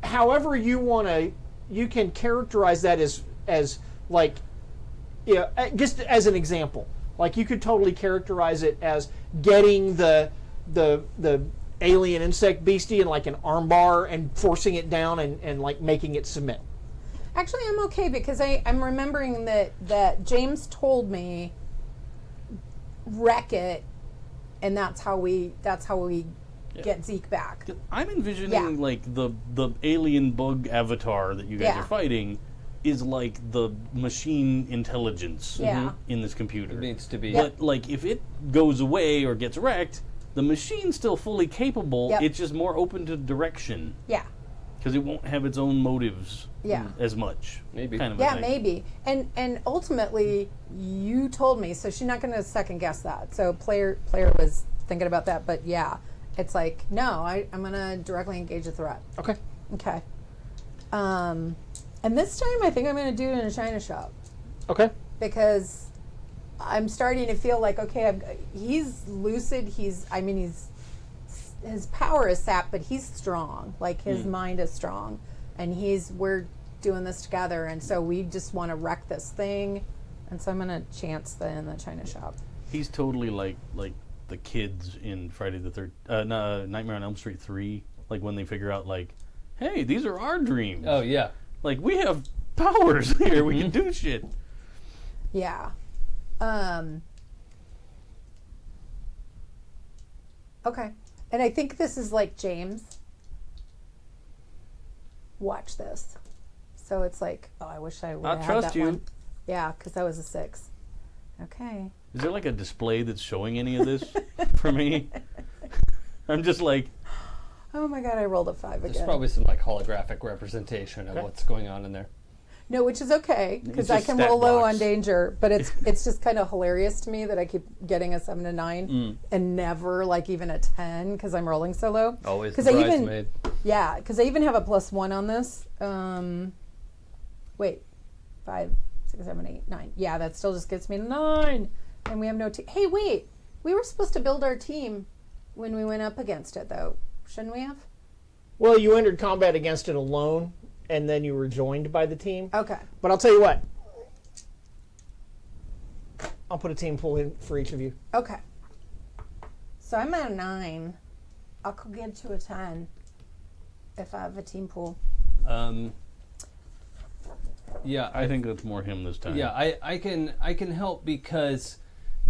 However you want to, you can characterize that as like, just as an example. Like you could totally characterize it as getting the alien insect beastie in like an armbar and forcing it down and like making it submit. Actually, I'm okay because I'm remembering that James told me wreck it, and that's how we get Zeke back. I'm envisioning Yeah. like the alien bug avatar that you guys Yeah. are fighting is like the machine intelligence Yeah. in this computer. It needs to be. But like if it goes away or gets wrecked, the machine's still fully capable. Yep. It's just more open to direction Yeah. because it won't have its own motives Yeah. as much. Maybe. Kind of Yeah, a thing. maybe. And ultimately, you told me, so she's not going to second guess that. So player was thinking about that, but yeah, it's like no, I'm going to directly engage a threat. Okay. Okay. And this time, I think I'm going to do it in a China shop Okay. because I'm starting to feel like okay, he's lucid. His power is sapped, but he's strong. Like his mind is strong, and we're doing this together, and so we just want to wreck this thing, and so I'm gonna chance in the China shop. He's totally like the kids in Friday the Nightmare on Elm Street 3. Like when they figure out like, hey, these are our dreams. Oh, yeah. Like we have powers here. We can do shit. Yeah. Okay. And I think this is like James. Watch this. So it's like, oh, I wish I would I'll have had trust that you. one. Yeah, because that was a 6. Okay. Is there like a display that's showing any of this for me? I'm just like, Oh my God, I rolled a 5 There's again. probably some, like, holographic representation of what's going on in there. No, which is okay because It's I just can stat roll low box. on danger, but it's just kind of hilarious to me that I keep getting a 7 to 9 and never like even a 10 because I'm rolling so low. Always the 'Cause I even- bridesmaid. Yeah, because I even have a +1 on this. Wait, 5, 6, 7, 8, 9. Yeah, that still just gets me to 9, and we have no team. Hey, wait, we were supposed to build our team when we went up against it, though. Shouldn't we have? Well, you entered combat against it alone, and then you were joined by the team. Okay. But I'll tell you what. I'll put a team pool in for each of you. Okay. So I'm at a 9. I could get to a 10 if I have a team pool. Yeah, I think that's more him this time. Yeah, I can help because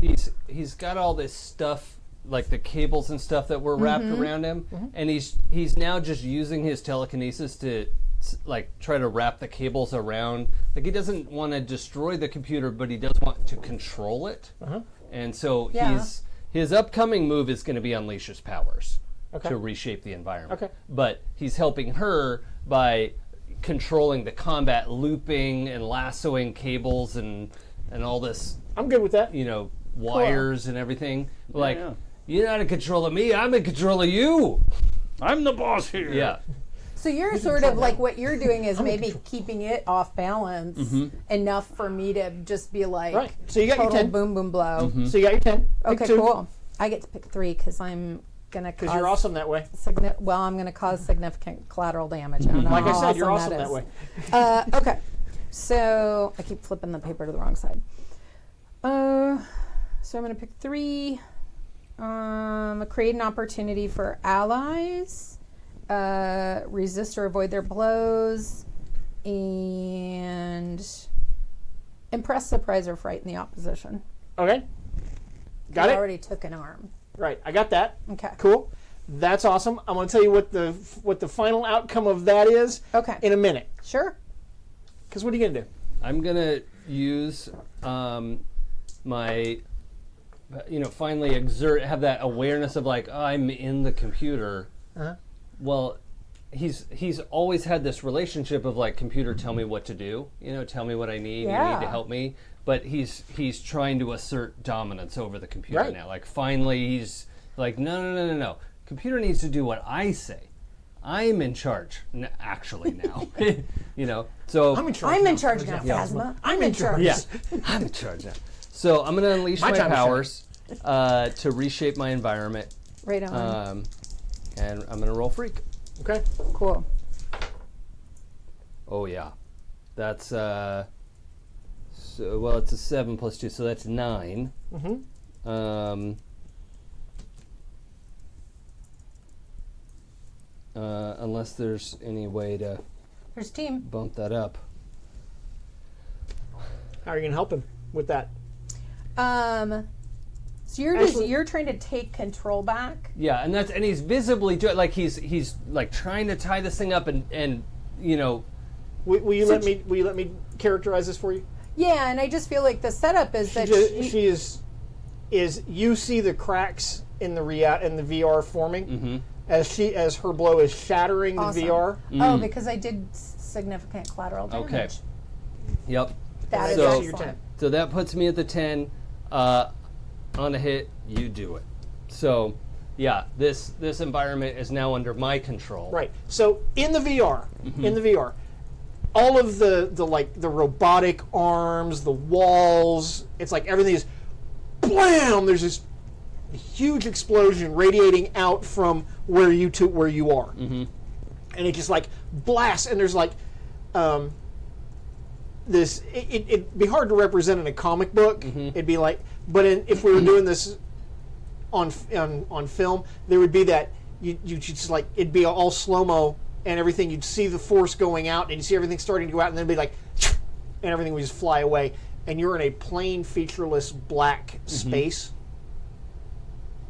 he's got all this stuff like the cables and stuff that were wrapped around him, and he's now just using his telekinesis to like try to wrap the cables around. Like he doesn't want to destroy the computer, but he does want to control it. And so Yeah. his upcoming move is going to be unleash his powers Okay. to reshape the environment. Okay. But he's helping her by controlling the combat, looping and lassoing cables and all this, I'm good with that. you know, wires and everything. Like, yeah. you're not in control of me. I'm in control of you. I'm the boss here. Yeah. So you're sort of like what you're doing is maybe keeping it off balance enough for me to just be like, Right. So you got your total 10. boom boom blow. So you got your 10. Pick Okay, 2, cool. I get to pick 3 because I'm gonna cause. Because you're awesome that way. I'm gonna cause significant collateral damage. I don't know Like I how said, you're awesome that that is. way. Okay, so I keep flipping the paper to the wrong side. So I'm gonna pick 3. Create an opportunity for allies. Resist or avoid their blows, and impress, surprise, or frighten the opposition. Okay. Got I it? already took an arm. Right. I got that. Okay. Cool. That's awesome. I'm going to tell you what the final outcome of that is Okay. in a minute. Sure. Because what are you going to do? I'm going to use my, finally have that awareness of like, I'm in the computer. Uh-huh. Well, he's always had this relationship of like, computer, tell me what to do. Tell me what I need. You Yeah. need to help me. But he's trying to assert dominance over the computer Right. now. Like, finally, he's like, no. Computer needs to do what I say. I'm in charge, actually, now. So I'm in charge. I'm now. in charge now, Yeah. Phasma. I'm in charge. yeah, I'm in charge now. So I'm going to unleash My my time to shine. powers to reshape my environment, Right on. and I'm going to roll freak. Okay. Cool. Oh yeah, that's it's a 7 plus 2, so that's 9. Mm-hmm. Unless there's any way to Here's team. bump that up. How are you going to help him with that? So you're trying to take control back. Yeah, and he's visibly doing like he's like trying to tie this thing up and Will you let me characterize this for you? Yeah, and I just feel like the setup is that She is you see the cracks in the VR forming as her blow is shattering Awesome. the VR. Oh, because I did significant collateral damage. Okay. Yep. That is So- excellent. So that puts me at the 10. On a hit, you do it. So, yeah, this environment is now under my control. Right. So in the VR, all of the robotic arms, the walls, it's like everything is blam. There's this huge explosion radiating out from where you are, and it just like blasts. And there's like this. It'd be hard to represent in a comic book. It'd be like, but if we were doing this on film, there would be that you just like it'd be all slow mo and everything. You'd see the force going out, and you see everything starting to go out, and then it'd be like, and everything would just fly away, and you're in a plain, featureless black space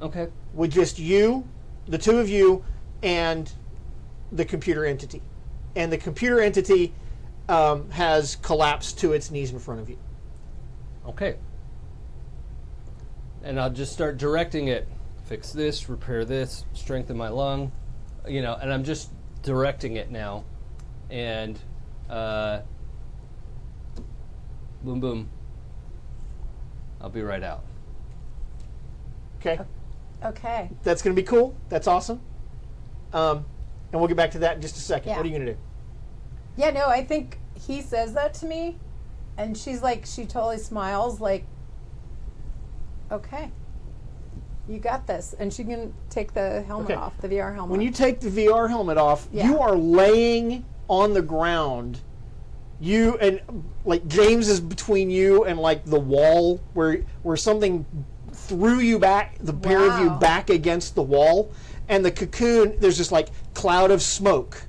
Okay. with just you, the two of you, and the computer entity, and the computer entity has collapsed to its knees in front of you. Okay. And I'll just start directing it. Fix this, repair this, strengthen my lung, and I'm just directing it now. And boom, boom. I'll be right out. Okay, Okay. that's going to be cool. That's awesome. And we'll get back to that in just a second. Yeah. What are you going to do? Yeah, no, I think he says that to me, and she totally smiles, like, okay, you got this. And she can take the helmet Okay. off, the VR helmet. When you take the VR helmet off, Yeah. you are laying on the ground. You and like James is between you and like the wall where something threw you back, the pair of you Wow. back against the wall, and the cocoon. There's this like cloud of smoke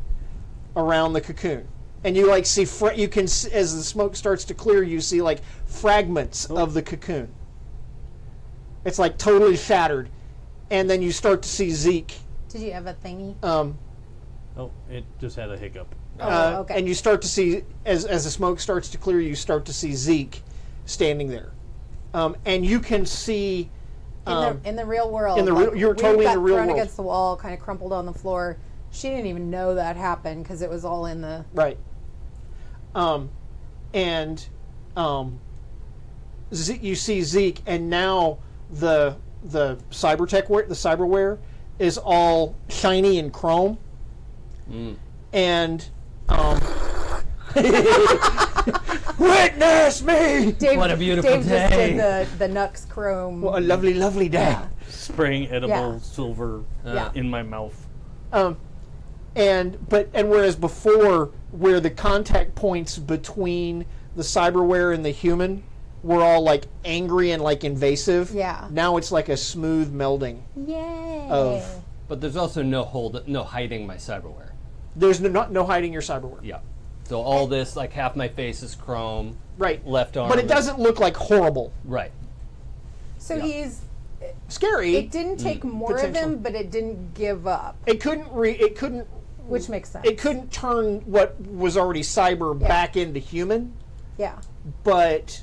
around the cocoon, and you like see you can as the smoke starts to clear, you see like fragments of the cocoon. It's like totally shattered, and then you start to see Zeke. Did you have a thingy? Oh, it just had a hiccup. Okay. And you start to see, as the smoke starts to clear, you start to see Zeke standing there. And you can see... in the real world. you're totally in the real thrown world. against the wall, kind of crumpled on the floor. She didn't even know that happened because it was all in the... Right. you see Zeke, and now the cyberware is all shiny and chrome, and witness me. Dave, What a beautiful Dave just day. did the Nux Chrome. What a lovely, lovely day. Spraying edible Yeah. silver Yeah. in my mouth. And whereas before, where the contact points between the cyberware and the human were all like angry and like invasive. Yeah. Now it's like a smooth melding Yay! of. But there's also no hiding my cyberware. There's no hiding your cyberware. Yeah. So all this, like half my face is chrome. Right. Left arm. But it doesn't look like horrible. Right. So Yeah. he's. Scary. It didn't take more of Potentially. him, but it didn't give up, It couldn't. which makes sense. It couldn't turn what was already cyber Yeah. back into human. Yeah. But.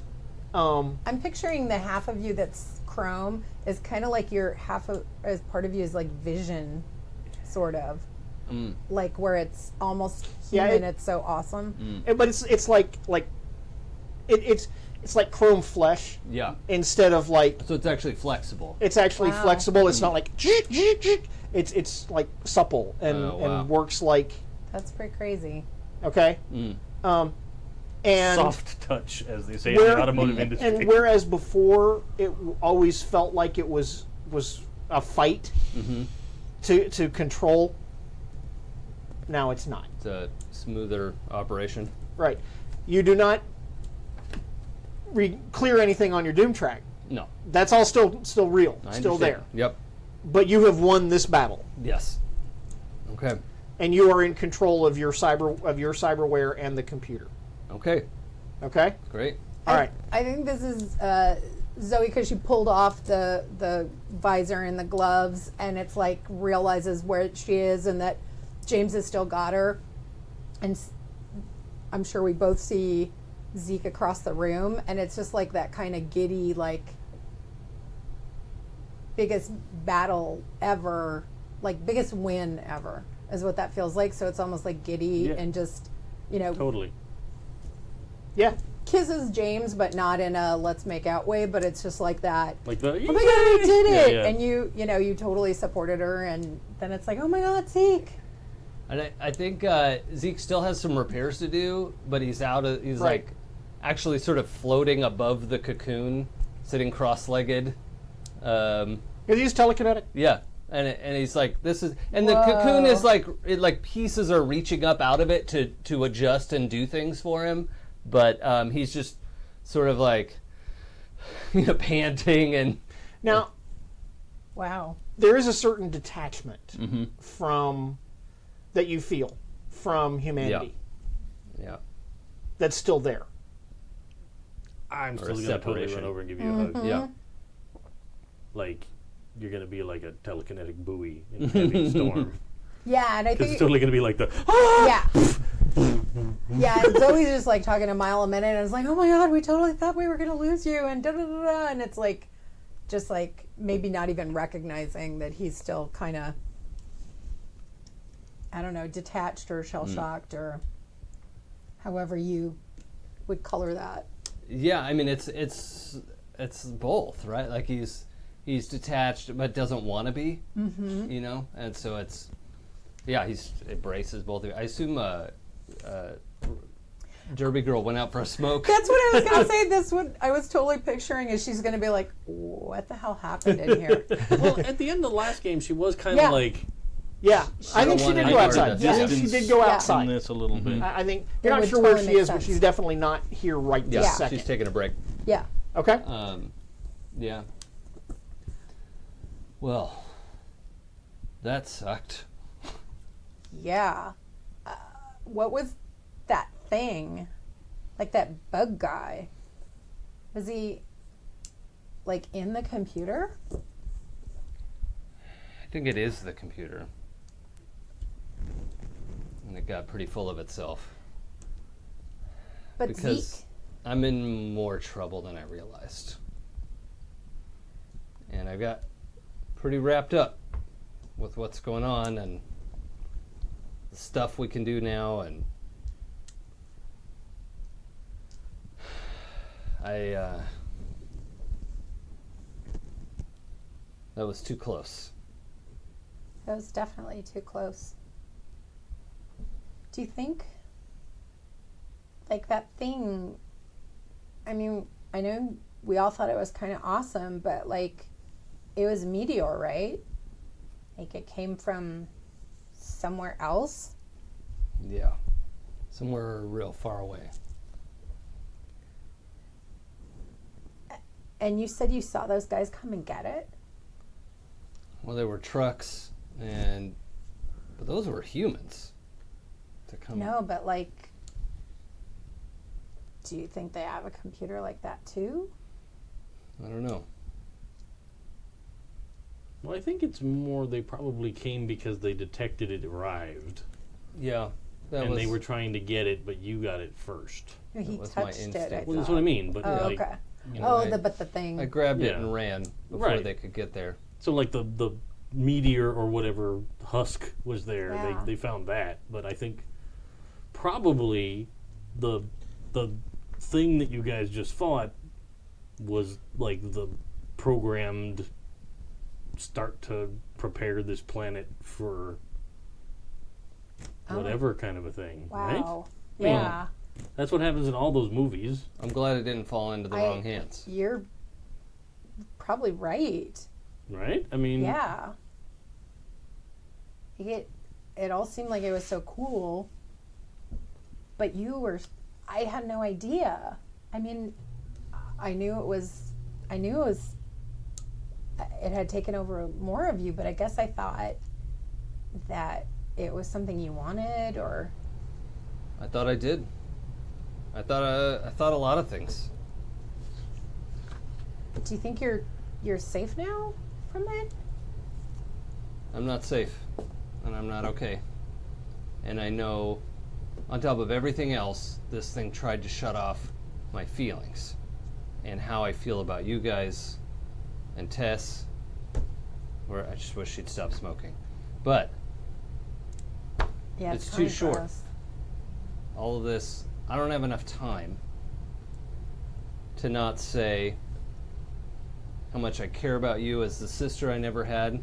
I'm picturing the half of you that's chrome is kind of like your as part of you is like vision, sort of. Like where it's almost Yeah, human, it's so awesome. But it's like it's like chrome flesh Yeah. instead of like So it's actually flexible. it's actually Wow. flexible. It's not like it's like supple and, Oh, wow. and works like That's pretty crazy. okay. And Soft touch, as they say in the automotive industry. and whereas before it always felt like it was a fight to control. Now it's not. It's a smoother operation. Right. You do not clear anything on your Doom track. No. That's all still real, I still understand. there. Yep. But you have won this battle, Yes. Okay. and you are in control of your cyberware and the computer. Okay. Okay. Great. All right. I think this is Zoe because she pulled off the visor and the gloves, and it's like realizes where she is and that James has still got her, and I'm sure we both see Zeke across the room, and it's just like that kind of giddy, like biggest battle ever, like biggest win ever is what that feels like. So it's almost like giddy Yeah. and just, Totally. Yeah. kisses James, but not in a let's make out way, but it's just like that. Like the, Oh my god, we did it! Yeah, yeah. And you totally supported her, and then it's like, oh my god, Zeke. And I think Zeke still has some repairs to do, but he's Right. like actually sort of floating above the cocoon, sitting cross-legged. Because he's telekinetic. Yeah. And he's like, this is, and the cocoon is like, pieces are reaching up out of it to adjust and do things for him, but he's just sort of like, panting and. Now, Wow. there is a certain detachment from that you feel from humanity Yeah. that's still there. I'm Or still a going to totally separation. run over and give you a hug. Yeah. Like, you're going to be like a telekinetic buoy in a heavy storm. Yeah, and I Because it's think totally going to be like the, yeah. Yeah, and Zoe's just like talking a mile a minute, and it's like, oh my god, we totally thought we were gonna lose you, and da da da da, and it's like, just like maybe not even recognizing that he's still kind of, I don't know, detached or shell shocked or however you would color that. Yeah, I mean it's both, right? Like he's detached but doesn't want to be, and so it's it braces both of you. I assume Derby Girl went out for a smoke. That's what I was gonna say. This what I was totally picturing is she's gonna be like, what the hell happened in here? well, at the end of the last game, she was kind of Yeah. like Yeah, I think don't she did wanna go be outside. part of I this. think she did go Yeah. in outside. this a little bit. I think It you're not would sure where totally she make is, but sense. she's definitely not here right this Yeah. second. She's taking a break. Yeah. Okay. Yeah. Well, that sucked. Yeah. What was that thing? Like that bug guy? Was he like in the computer? I think it is the computer. And it got pretty full of itself. But Because Zeke. I'm in more trouble than I realized. And I got pretty wrapped up with what's going on and the stuff we can do now, and That was too close. That was definitely too close. Do you think, like, that thing, I mean, I know we all thought it was kind of awesome, but, like, it was a meteor, right? Like, it came from somewhere else? Yeah. Somewhere real far away. And you said you saw those guys come and get it? Well, there were trucks, but those were humans to come. No, but, like, do you think they have a computer like that, too? I don't know. Well, I think it's more they probably came because they detected it arrived. Yeah. And they were trying to get it, but you got it first. No, he was my touched it, instinct. I Well, that's thought. what I mean. But Oh, like, okay. You know, Oh, I- but the thing. I grabbed it Yeah. and ran before Right. they could get there. so like the meteor or whatever husk was there. Yeah. They found that, but I think probably the thing that you guys just fought was like the programmed start to prepare this planet for Oh. whatever kind of a thing, right? Wow. mean, Yeah. That's what happens in all those movies. I'm glad it didn't fall into the wrong hands. You're probably right. Right? I mean, Yeah. It all seemed like it was so cool, but I had no idea. I mean, I knew it had taken over more of you, but I guess I thought that it was something you wanted, or I thought I did. I thought a lot of things. do you think you're safe now from it? I'm not safe, and I'm not okay. And I know, on top of everything else, this thing tried to shut off my feelings and how I feel about you guys and Tess. Where I just wish she'd stop smoking. But Yeah, It's too coming for short. us. all of this, I don't have enough time to not say how much I care about you as the sister I never had.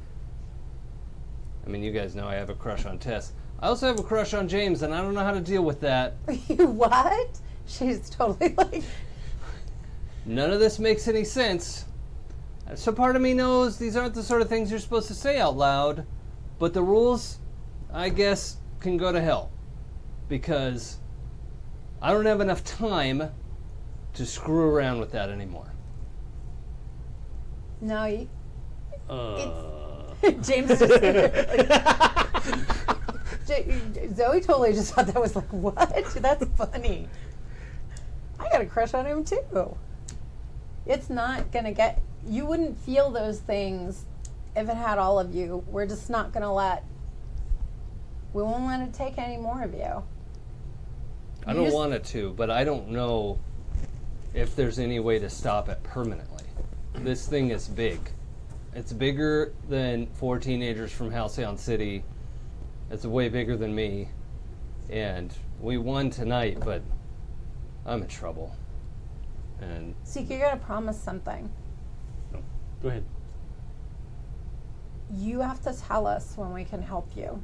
I mean, you guys know I have a crush on Tess. I also have a crush on James, and I don't know how to deal with that. What? She's totally like. None of this makes any sense. So part of me knows these aren't the sort of things you're supposed to say out loud, but the rules, I guess, can go to hell. Because I don't have enough time to screw around with that anymore. No, uh, James just Zoe totally just thought that was like, what? That's funny. I got a crush on him too. It's not gonna get. You wouldn't feel those things if it had all of you. We're just not gonna let. We won't let it take any more of you. I don't want it to, but I don't know if there's any way to stop it permanently. This thing is big. It's bigger than 4 teenagers from Halcyon City. It's way bigger than me. And we won tonight, but I'm in trouble. And Zeke, you gotta promise something. go ahead. You have to tell us when we can help you.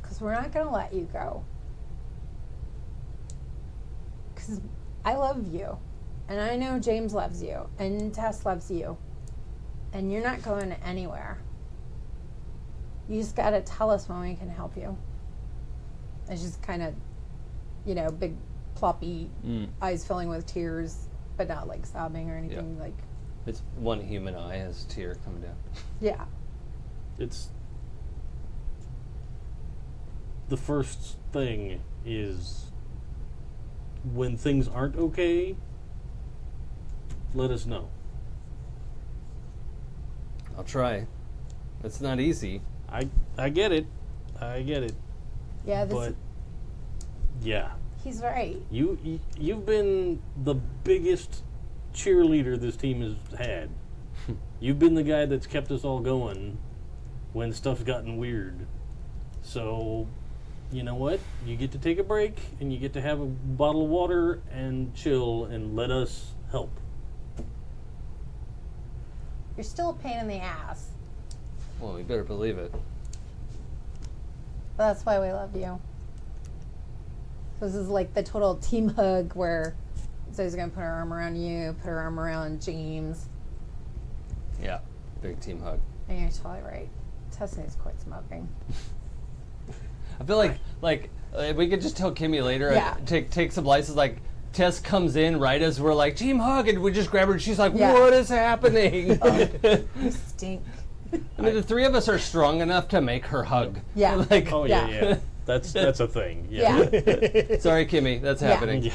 Because we're not gonna let you go. Because I love you. And I know James loves you. And Tess loves you. And you're not going anywhere. You just gotta tell us when we can help you. It's just kind of, big ploppy eyes filling with tears, but not like sobbing or anything. Yeah. Like, it's one human eye has a tear coming down. yeah. It's the first thing is when things aren't okay, let us know. I'll try. It's not easy. I get it. Yeah, But yeah, he's right. you've been the biggest cheerleader this team has had. You've been the guy that's kept us all going when stuff's gotten weird. So, you know what? You get to take a break and you get to have a bottle of water and chill and let us help. You're still a pain in the ass. Well, you better believe it. But that's why we love you. So this is like the total team hug where Zoe's gonna put her arm around you, put her arm around James. Yeah, big team hug. And you're totally right. Tess needs to quit smoking. I feel like we could just tell Kimmy later. Yeah. Take some license. Like Tess comes in right as we're like team hug, and we just grab her, and she's like, Yeah. "What is happening?" You stink. I mean, the three of us are strong enough to make her hug. Yeah. Like, Oh yeah, Yeah. yeah. That's a thing. Yeah. sorry, Kimmy, that's Yeah. happening. Yeah.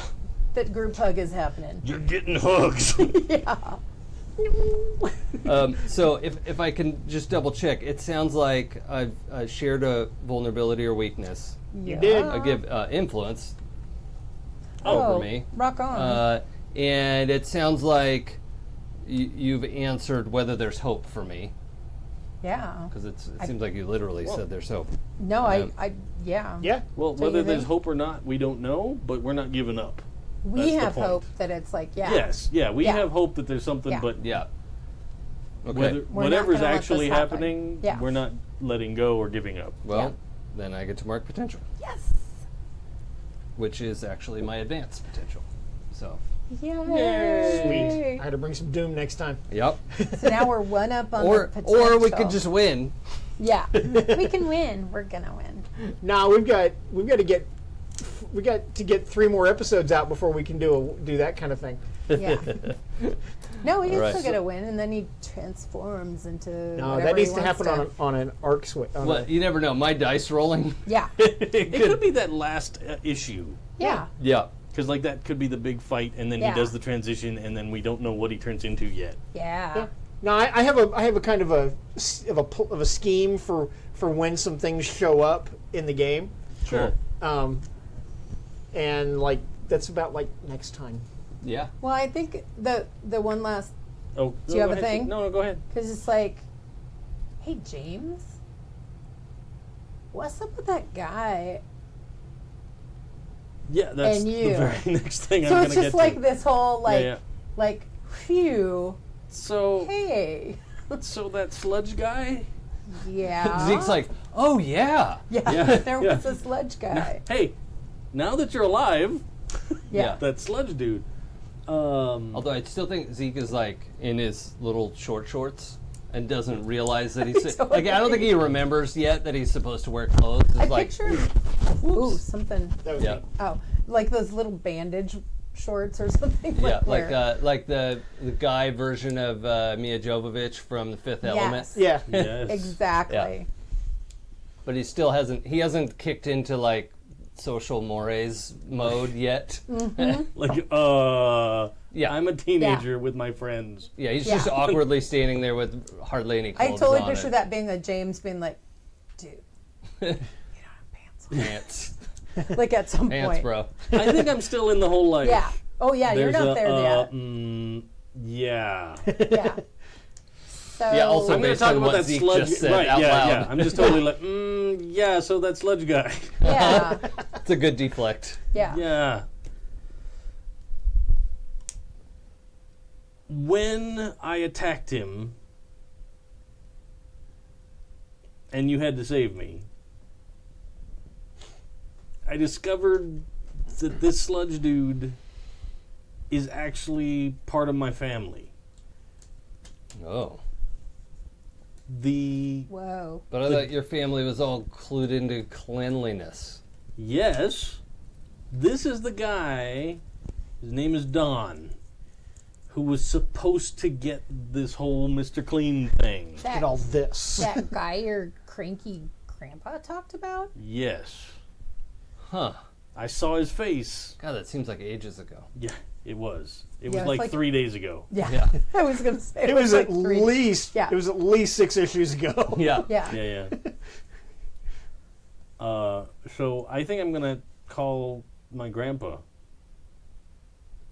That group hug is happening. You're getting hugs. Yeah. So if I can just double check, it sounds like I've shared a vulnerability or weakness. You did. I give influence Oh, over me. rock on. And it sounds like you've answered whether there's hope for me. Yeah. Because it seems like you literally said there's hope. No, yeah. Yeah. Well, So whether you there's think- hope or not, we don't know, but we're not giving up. We That's the have point. hope that it's like, yeah. Yes, yeah, we Yeah. have hope that there's something, Yeah. but Yeah. Okay. whether, We're not whatever's gonna let actually this happen. happening, Yeah. we're not letting go or giving up. Well, Yeah. then I get to mark potential, Yes. which is actually my advanced potential. So, Yay. Sweet. I had to bring some Doom next time. yep. So now we're one up on or the potential. or we could just win. Yeah. We can win. We're gonna win. Now we've got to get 3 more episodes out before we can do that kind of thing. Yeah. No, we can Alright. still get a win, and then he transforms into. No, whatever that needs he to wants happen on an arc switch. Well, you never know. My dice rolling. Yeah. It could be that last issue. Yeah. Yeah. Because like that could be the big fight, and then Yeah. he does the transition, and then we don't know what he turns into yet. Yeah. No, I have a kind of a scheme for when some things show up in the game, Sure. and like that's about like next time. Yeah. Well, I think the one last, Oh, Do you have go a ahead. thing? No, go ahead. because it's like, hey James, what's up with that guy? Yeah, that's And the you. very next thing So I'm going it's to get just like to. this whole like yeah. like phew, So, hey, so that sludge guy. yeah. Zeke's like, oh yeah. yeah, Yeah, there yeah. was a sludge guy. Hey, now that you're alive, Yeah. that sludge dude. Although I still think Zeke is like in his little short shorts and doesn't realize that he's like I don't think he remembers yet that he's supposed to wear clothes. It's I like, pictured, ooh, something. That was yeah, me. Oh, like those little bandage shorts or something. yeah, where- like the guy version of Mia Jovovich from The Fifth Element. Yeah. Yes. exactly. But he still hasn't kicked into like social mores mode yet. Like, Yeah. I'm a teenager with my friends. Yeah, he's Yeah. just awkwardly standing there with hardly any I clothes totally on. picture and that being a James being like, dude, you don't have pants, pants on. Like at some pants, point. bro. I think I'm still in the whole like. Yeah. Oh yeah, you're there's not a, there yet. Yeah. Yeah. So Yeah, also I'm going to based talk on about what that Zeke sludge. just said right? out Yeah, loud. yeah. I'm just totally like, yeah. So that sludge guy. yeah, It's a good deflect. yeah. Yeah. When I attacked him, and you had to save me, I discovered that this sludge dude is actually part of my family. Oh. Whoa. But I thought your family was all clued into cleanliness. Yes, this is the guy, his name is Don, who was supposed to get this whole Mr. Clean thing. Get all this. That guy your cranky grandpa talked about? Yes. Huh. I saw his face. God, that seems like ages ago. Yeah, it was. It Yeah, was it's like like- 3 days ago. Yeah. Yeah. I was gonna say It was like at 3 least Yeah. it was at least 6 issues ago. Yeah. Yeah. Yeah, yeah. So I think I'm gonna call my grandpa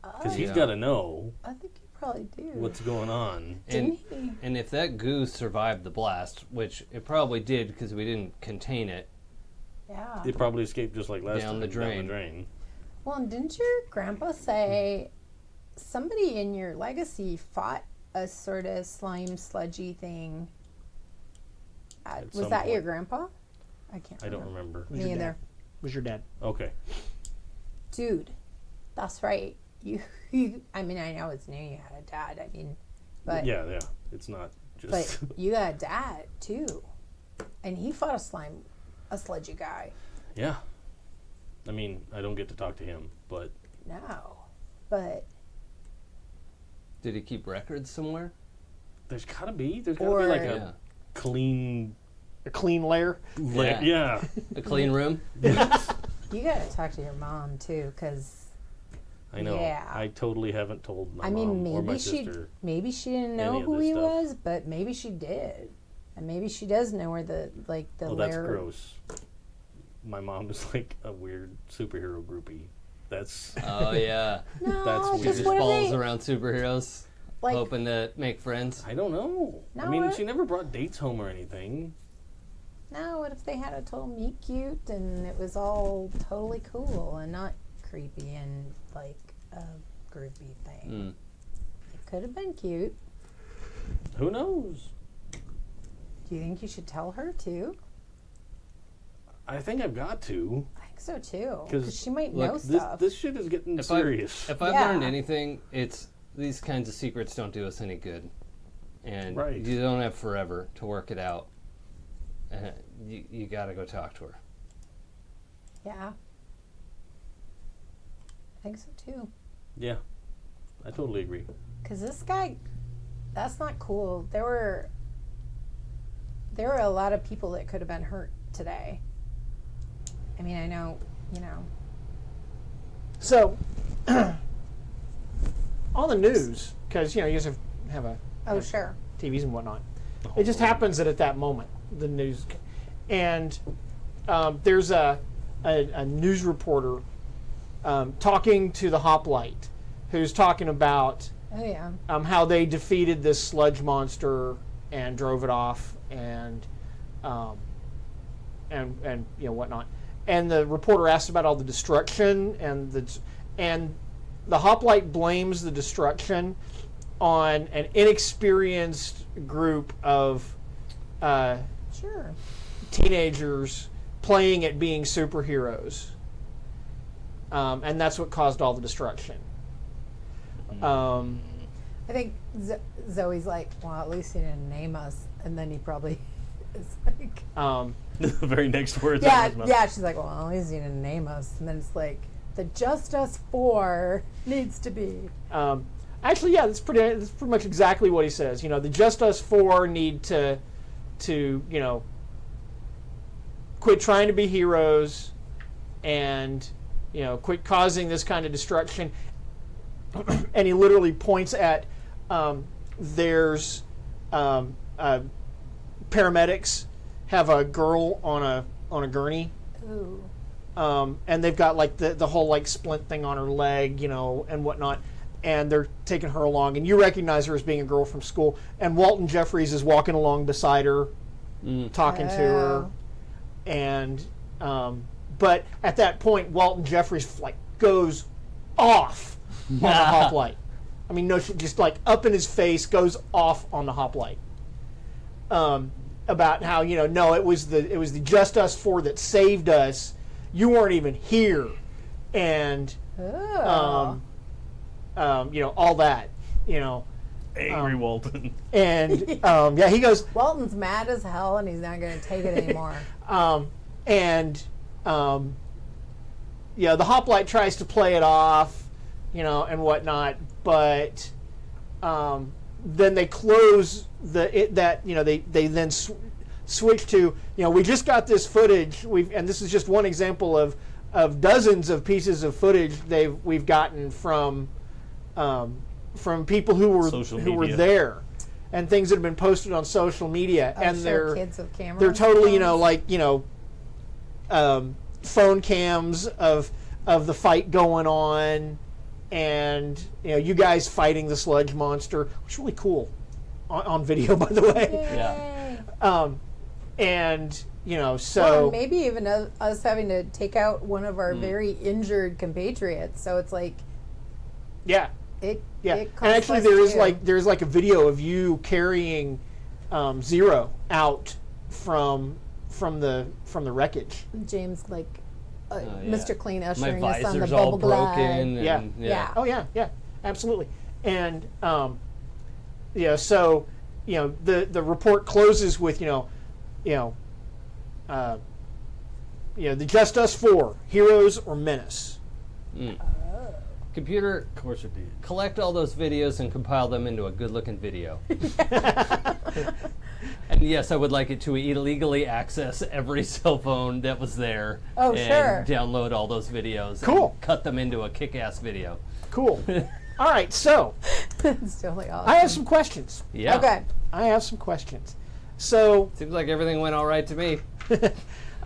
because he's Yeah. got to know I think you probably do. what's going on. Didn't And, he? and if that goo survived the blast, which it probably did because we didn't contain it, Yeah. It probably escaped just like last Down time. the drain. Down the drain. Well, and didn't your grandpa say somebody in your legacy fought a sort of slime sludgy thing. Was some that point. your grandpa? I can't. I don't remember. Me either. Was your dad? Okay. Dude, that's right. You. I mean, I always knew you had a dad. I mean, but Yeah. It's not just. but you got a dad too, and he fought a sludgy guy. Yeah. I mean, I don't get to talk to him, but No, but Did he keep records somewhere? there's gotta be like Or- a Yeah. clean. A clean layer. Yeah. A clean room? you got to talk to your mom too, because I know. Yeah. I totally haven't told my I mean, mom or my maybe she sister. didn't know any of who this he stuff. was, but maybe she did, and maybe she does know where the Oh, that's layer. gross. My mom is like a weird superhero groupie. That's Oh, yeah. No, That's weird. He just just what balls are they around superheroes, like? hoping to make friends. I don't know. I No, mean, what- she never brought dates home or anything. No, what if they had a total meet cute and it was all totally cool and not creepy and like a groupie thing? Mm. It could have been cute. Who knows? Do you think you should tell her too? I think I've got to. I think so too, 'Cause, because she might look, know This stuff. this shit is getting serious. If I've Yeah. learned anything, it's these kinds of secrets don't do us any good. And Right. you don't have forever to work it out. You got to go talk to her. Yeah, I think so too. Yeah, I totally agree. Because this guy, that's not cool. There were a lot of people that could have been hurt today. I mean, I know, So, on the news, because you guys have a Oh, sure. TVs and whatnot. It just happens that at that moment, the news, and there's a news reporter talking to the Hoplite, who's talking about Oh, yeah. how they defeated this sludge monster and drove it off, and whatnot. And the reporter asked about all the destruction, and the Hoplite blames the destruction on an inexperienced group of Sure. teenagers playing at being superheroes, and that's what caused all the destruction. I think Zoe's like, well, at least he didn't name us. And then he probably is like, The very next words. out yeah, of his mouth. yeah. She's like, well, at least he didn't name us. And then it's like, the Just Us 4 needs to be. Actually, yeah, that's pretty much exactly what he says. The Just Us 4 need to quit trying to be heroes, and quit causing this kind of destruction. And he literally points at there's paramedics have a girl on a gurney. Ooh. And they've got like the whole like splint thing on her leg, and whatnot, and they're taking her along, and you recognize her as being a girl from school, and Walton Jeffries is walking along beside her, talking to her, and but at that point, Walton Jeffries like goes off on the hoplite. I mean, no, just like up in his face, goes off on the hoplite. About how no, it was the Just Us 4 that saved us. You weren't even here, and Oh. all that, Angry Walton. and he goes, Walton's mad as hell and he's not going to take it anymore. the hoplite tries to play it off, and whatnot, but then they close they then switch to, we just got this footage, and this is just one example of dozens of pieces of footage we've gotten from people who were media. there, and things that have been posted on social media, and Sure, kids with cameras. they're totally phones. phone cams of the fight going on, and you guys fighting the sludge monster, which is really cool on video, by the way. Yay. And Well, so and maybe even us having to take out one of our very injured compatriots. So it's like, yeah, Yeah, It and actually, costs there's like a video of you carrying Zero out from the wreckage. James like yeah. Mr. Clean My ushering us on the visor's bubble all glide. broken. Yeah. And, Yeah. Oh yeah, absolutely. And so the report closes with the Just Us 4, Heroes or Menace. Computer, Of course it did. collect all those videos and compile them into a good-looking video. And yes, I would like it to illegally access every cell phone that was there. Oh, and sure. download all those videos. Cool. And cut them into a kick-ass video. Cool. All right, so It's totally awesome. I have some questions. Yeah. Okay. I have some questions. So Seems like everything went all right to me.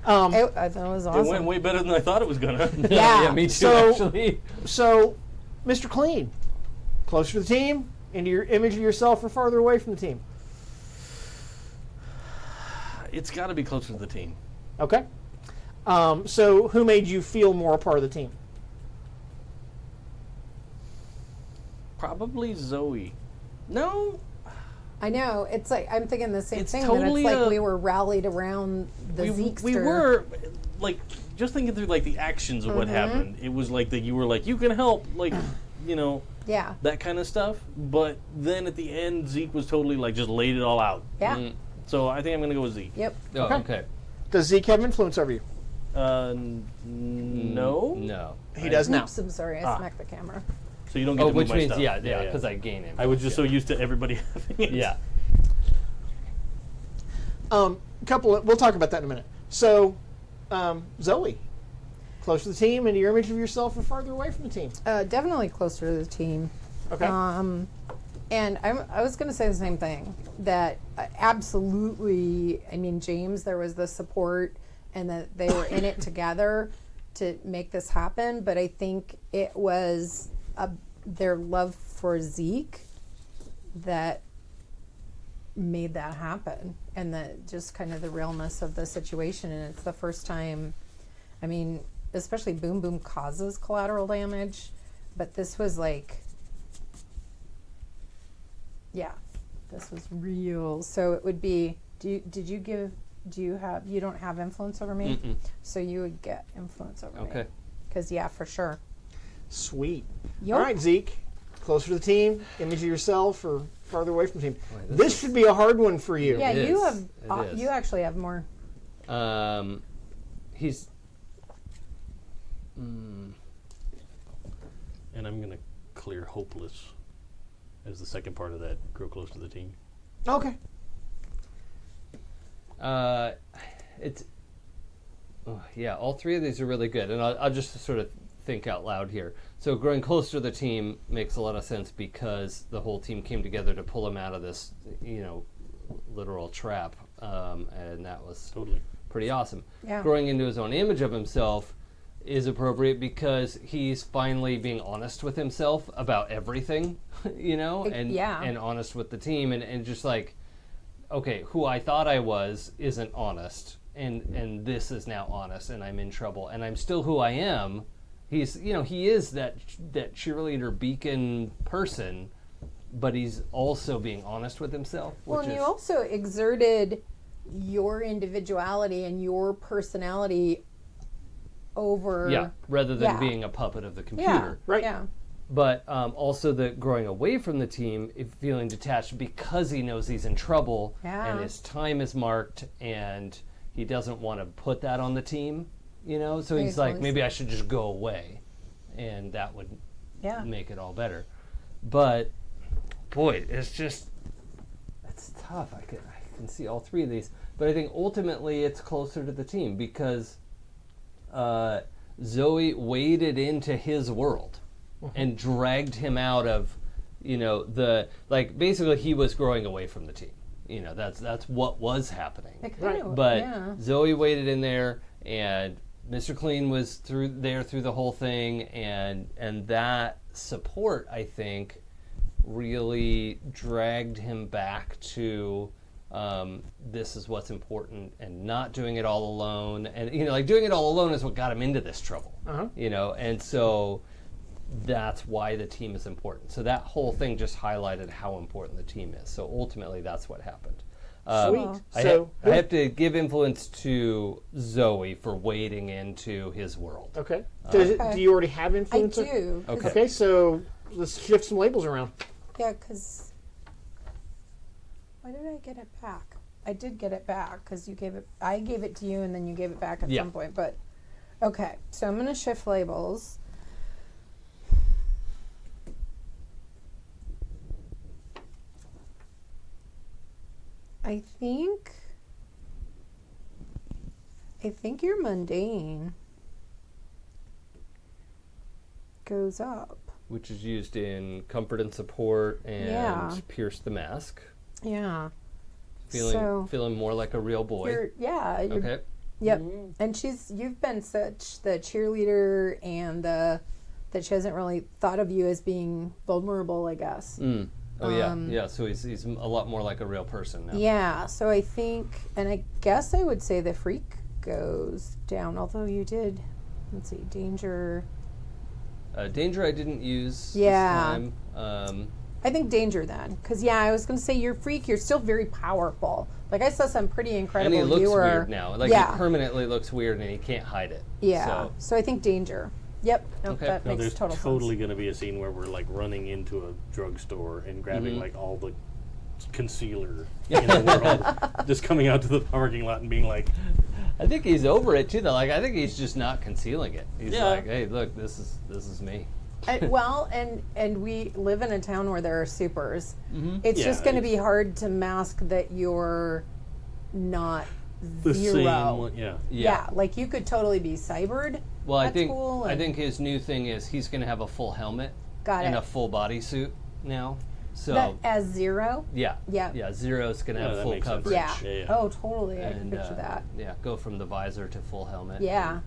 I thought it was awesome. It went way better than I thought it was gonna. Yeah. Yeah, me too, So- actually. So, Mr. Clean, closer to the team, into your image of yourself, or farther away from the team? It's got to be closer to the team. Okay. So, who made you feel more a part of the team? Probably Zoe. No, I know. It's like I'm thinking the same It's thing. totally that it's like a- we were rallied around the Zeekster. we were like just thinking through like the actions of what happened. It was like that you were like you can help, like Yeah. that kind of stuff. But then at the end, Zeke was totally like just laid it all out. Yeah. So I think I'm gonna go with Zeke. Yep. Oh, okay. Does Zeke have influence over you? No. No. He does now. Oops, I'm sorry. I smacked the camera. So you don't get Oh, to move which my means, stuff. yeah, because I gain it. I was just so used to everybody having it. Yeah. We'll talk about that in a minute. So, Zoe, close to the team, into your image of yourself, or farther away from the team? Definitely closer to the team. Okay. And I was going to say the same thing, that absolutely, I mean, James, there was the support and that they were in it together to make this happen. But I think it was their love for Zeke that made that happen, and just kind of the realness of the situation. And it's the first time, I mean, especially Boom Boom causes collateral damage, but this was like, yeah, this was real. So it would be, you don't have influence over me? Mm-mm. So you would get influence over me. Okay. Because, yeah, for sure. Sweet. Yup. All right, Zeke, closer to the team, image of yourself, or farther away from the team? Boy, This should be a hard one for you. Yeah, It you is. have, It is. you actually have more. He's. And I'm gonna clear hopeless as the second part of that. Grow close to the team. Okay. It's. Oh, yeah, all three of these are really good, and I'll just sort of think out loud here. So growing closer to the team makes a lot of sense because the whole team came together to pull him out of this, literal trap, and that was Totally. pretty awesome. Yeah. Growing into his own image of himself is appropriate because he's finally being honest with himself about everything, and yeah. and honest with the team, and just like, okay, who I thought I was isn't honest, and this is now honest, and I'm in trouble, and I'm still who I am. He's, he is that cheerleader beacon person, but he's also being honest with himself. Well, which and is, you also exerted your individuality and your personality over. yeah, rather than Yeah. being a puppet of the Yeah. computer. Right. Yeah. But also the growing away from the team, feeling detached because he knows he's in trouble, Yeah. and his time is marked, and he doesn't want to put that on the team. So Makes he's like, sense. maybe I should just go away, and that would Yeah. make it all better. But boy, it's tough. I can see all three of these, but I think ultimately it's closer to the team because Zoe waded into his world and dragged him out of, basically he was growing away from the team. That's what was happening. It kind of, But yeah. Zoe waded in there, and Mr. Clean was through the whole thing, and that support, I think, really dragged him back to this is what's important, and not doing it all alone. And doing it all alone is what got him into this trouble. Uh-huh. And so that's why the team is important. So that whole thing just highlighted how important the team is. So ultimately, that's what happened. Sweet. I have to give influence to Zoe for wading into his world. Okay. Do you already have influence? I do. Okay, so let's shift some labels around. Yeah, because why did I get it back? I did get it back because you gave it. I gave it to you, and then you gave it back at some point. But okay, so I'm going to shift labels. I think your mundane goes up. Which is used in Comfort and Support and Pierce the Mask. Yeah. Feeling more like a real boy. Okay. Yep. And you've been such the cheerleader and that she hasn't really thought of you as being vulnerable, I guess. Oh yeah. So he's a lot more like a real person now. Yeah. So I think, and I guess I would say the freak goes down. Although you did, let's see, danger. Danger I didn't use this time. I think danger then, because I was going to say your freak. You're still very powerful. Like I saw some pretty incredible. And he looks weird now. Like he permanently looks weird, and he can't hide it. Yeah. So I think danger. Yep. Nope, Okay. that makes there's total totally sense. going to be a scene where we're like running into a drugstore and grabbing like all the concealer in the world, just coming out to the parking lot and being like, I think he's over it too, though. Like I think he's just not concealing it. He's like, hey, look, this is me. And we live in a town where there are supers. It's just going to be hard to mask that you're not the zero. same. Yeah, like you could totally be cybered. Well, at school I think his new thing is he's going to have a full helmet and a full bodysuit now. So as Zero. Yeah. Zero's going to have full coverage. Yeah. Oh, totally. I can picture that. Yeah, go from the visor to full helmet. Yeah.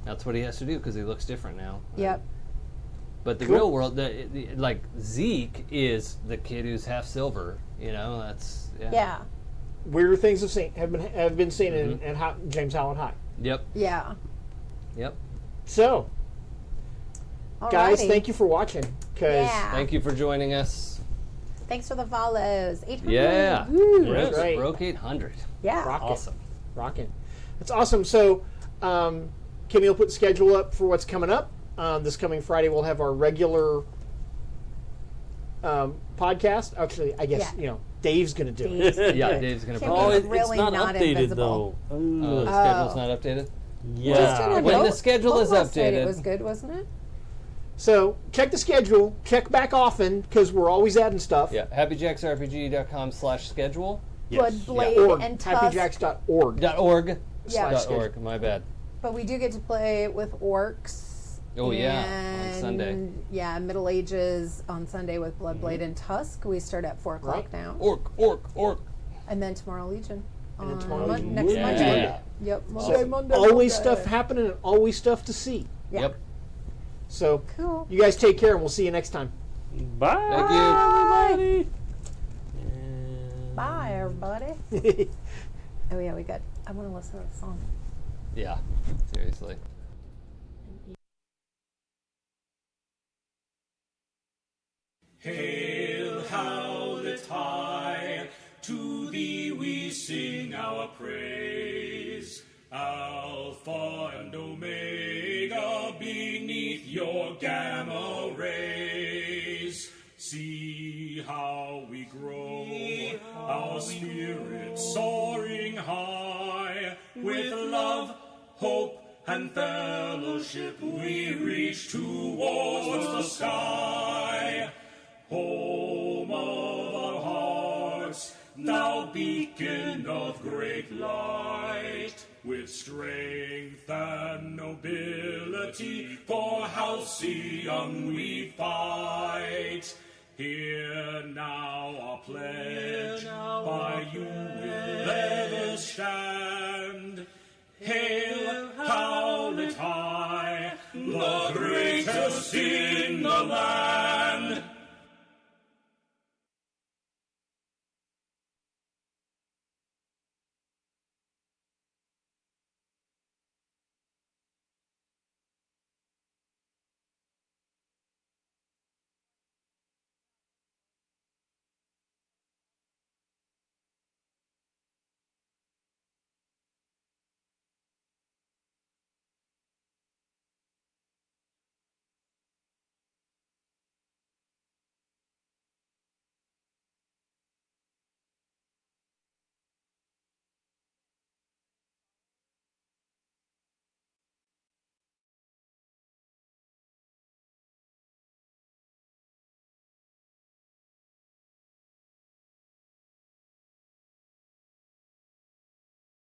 That's what he has to do because he looks different now. Yep. But the real world, like Zeke is the kid who's half silver. You know, that's Weirder things have been seen in James Allen High. Yep. Yeah. Yep. So, guys, thank you for watching. Thank you for joining us. Thanks for the follows. 800. Yeah. That's right. Broke 800. Yeah. Awesome. Rocking. That's awesome. So, Kimmy will put the schedule up for what's coming up. This coming Friday, we'll have our regular podcast. Actually, I guess, Dave's going to do it. Dave's going to Kim put is it. really it's not not updated invisible. though. Oh, the schedule's not updated? Yeah. When the schedule is updated. It was good, wasn't it? So, check the schedule. Check back often, because we're always adding stuff. Yeah, happyjacksrpg.com/schedule. Bloodblade and Tusk. happyjacks.org. .org. Yeah. .org, my bad. But we do get to play with orcs. Oh, on Sunday. Yeah, Middle Ages on Sunday with Bloodblade and Tusk. We start at 4 o'clock now. Orc. And then tomorrow Legion. And then tomorrow Legion. Next Yeah. Monday. Yep. Monday. Always stuff happening and always stuff to see. Yeah. Yep. So, Cool. you guys take care and we'll see you next time. Bye. Thank you. Everybody. Bye, everybody. Oh, yeah, I want to listen to the song. Yeah, seriously. Hail, howlet high, to thee we sing our praise. Alpha and Omega, beneath your gamma rays. See how we grow, our spirits soaring high. With love, hope, and fellowship we reach towards the sky. Home of our hearts, thou beacon of great light, with strength and nobility for Halcyon we fight. Here now our pledge, by you will ever stand. Hail, howlet high, the great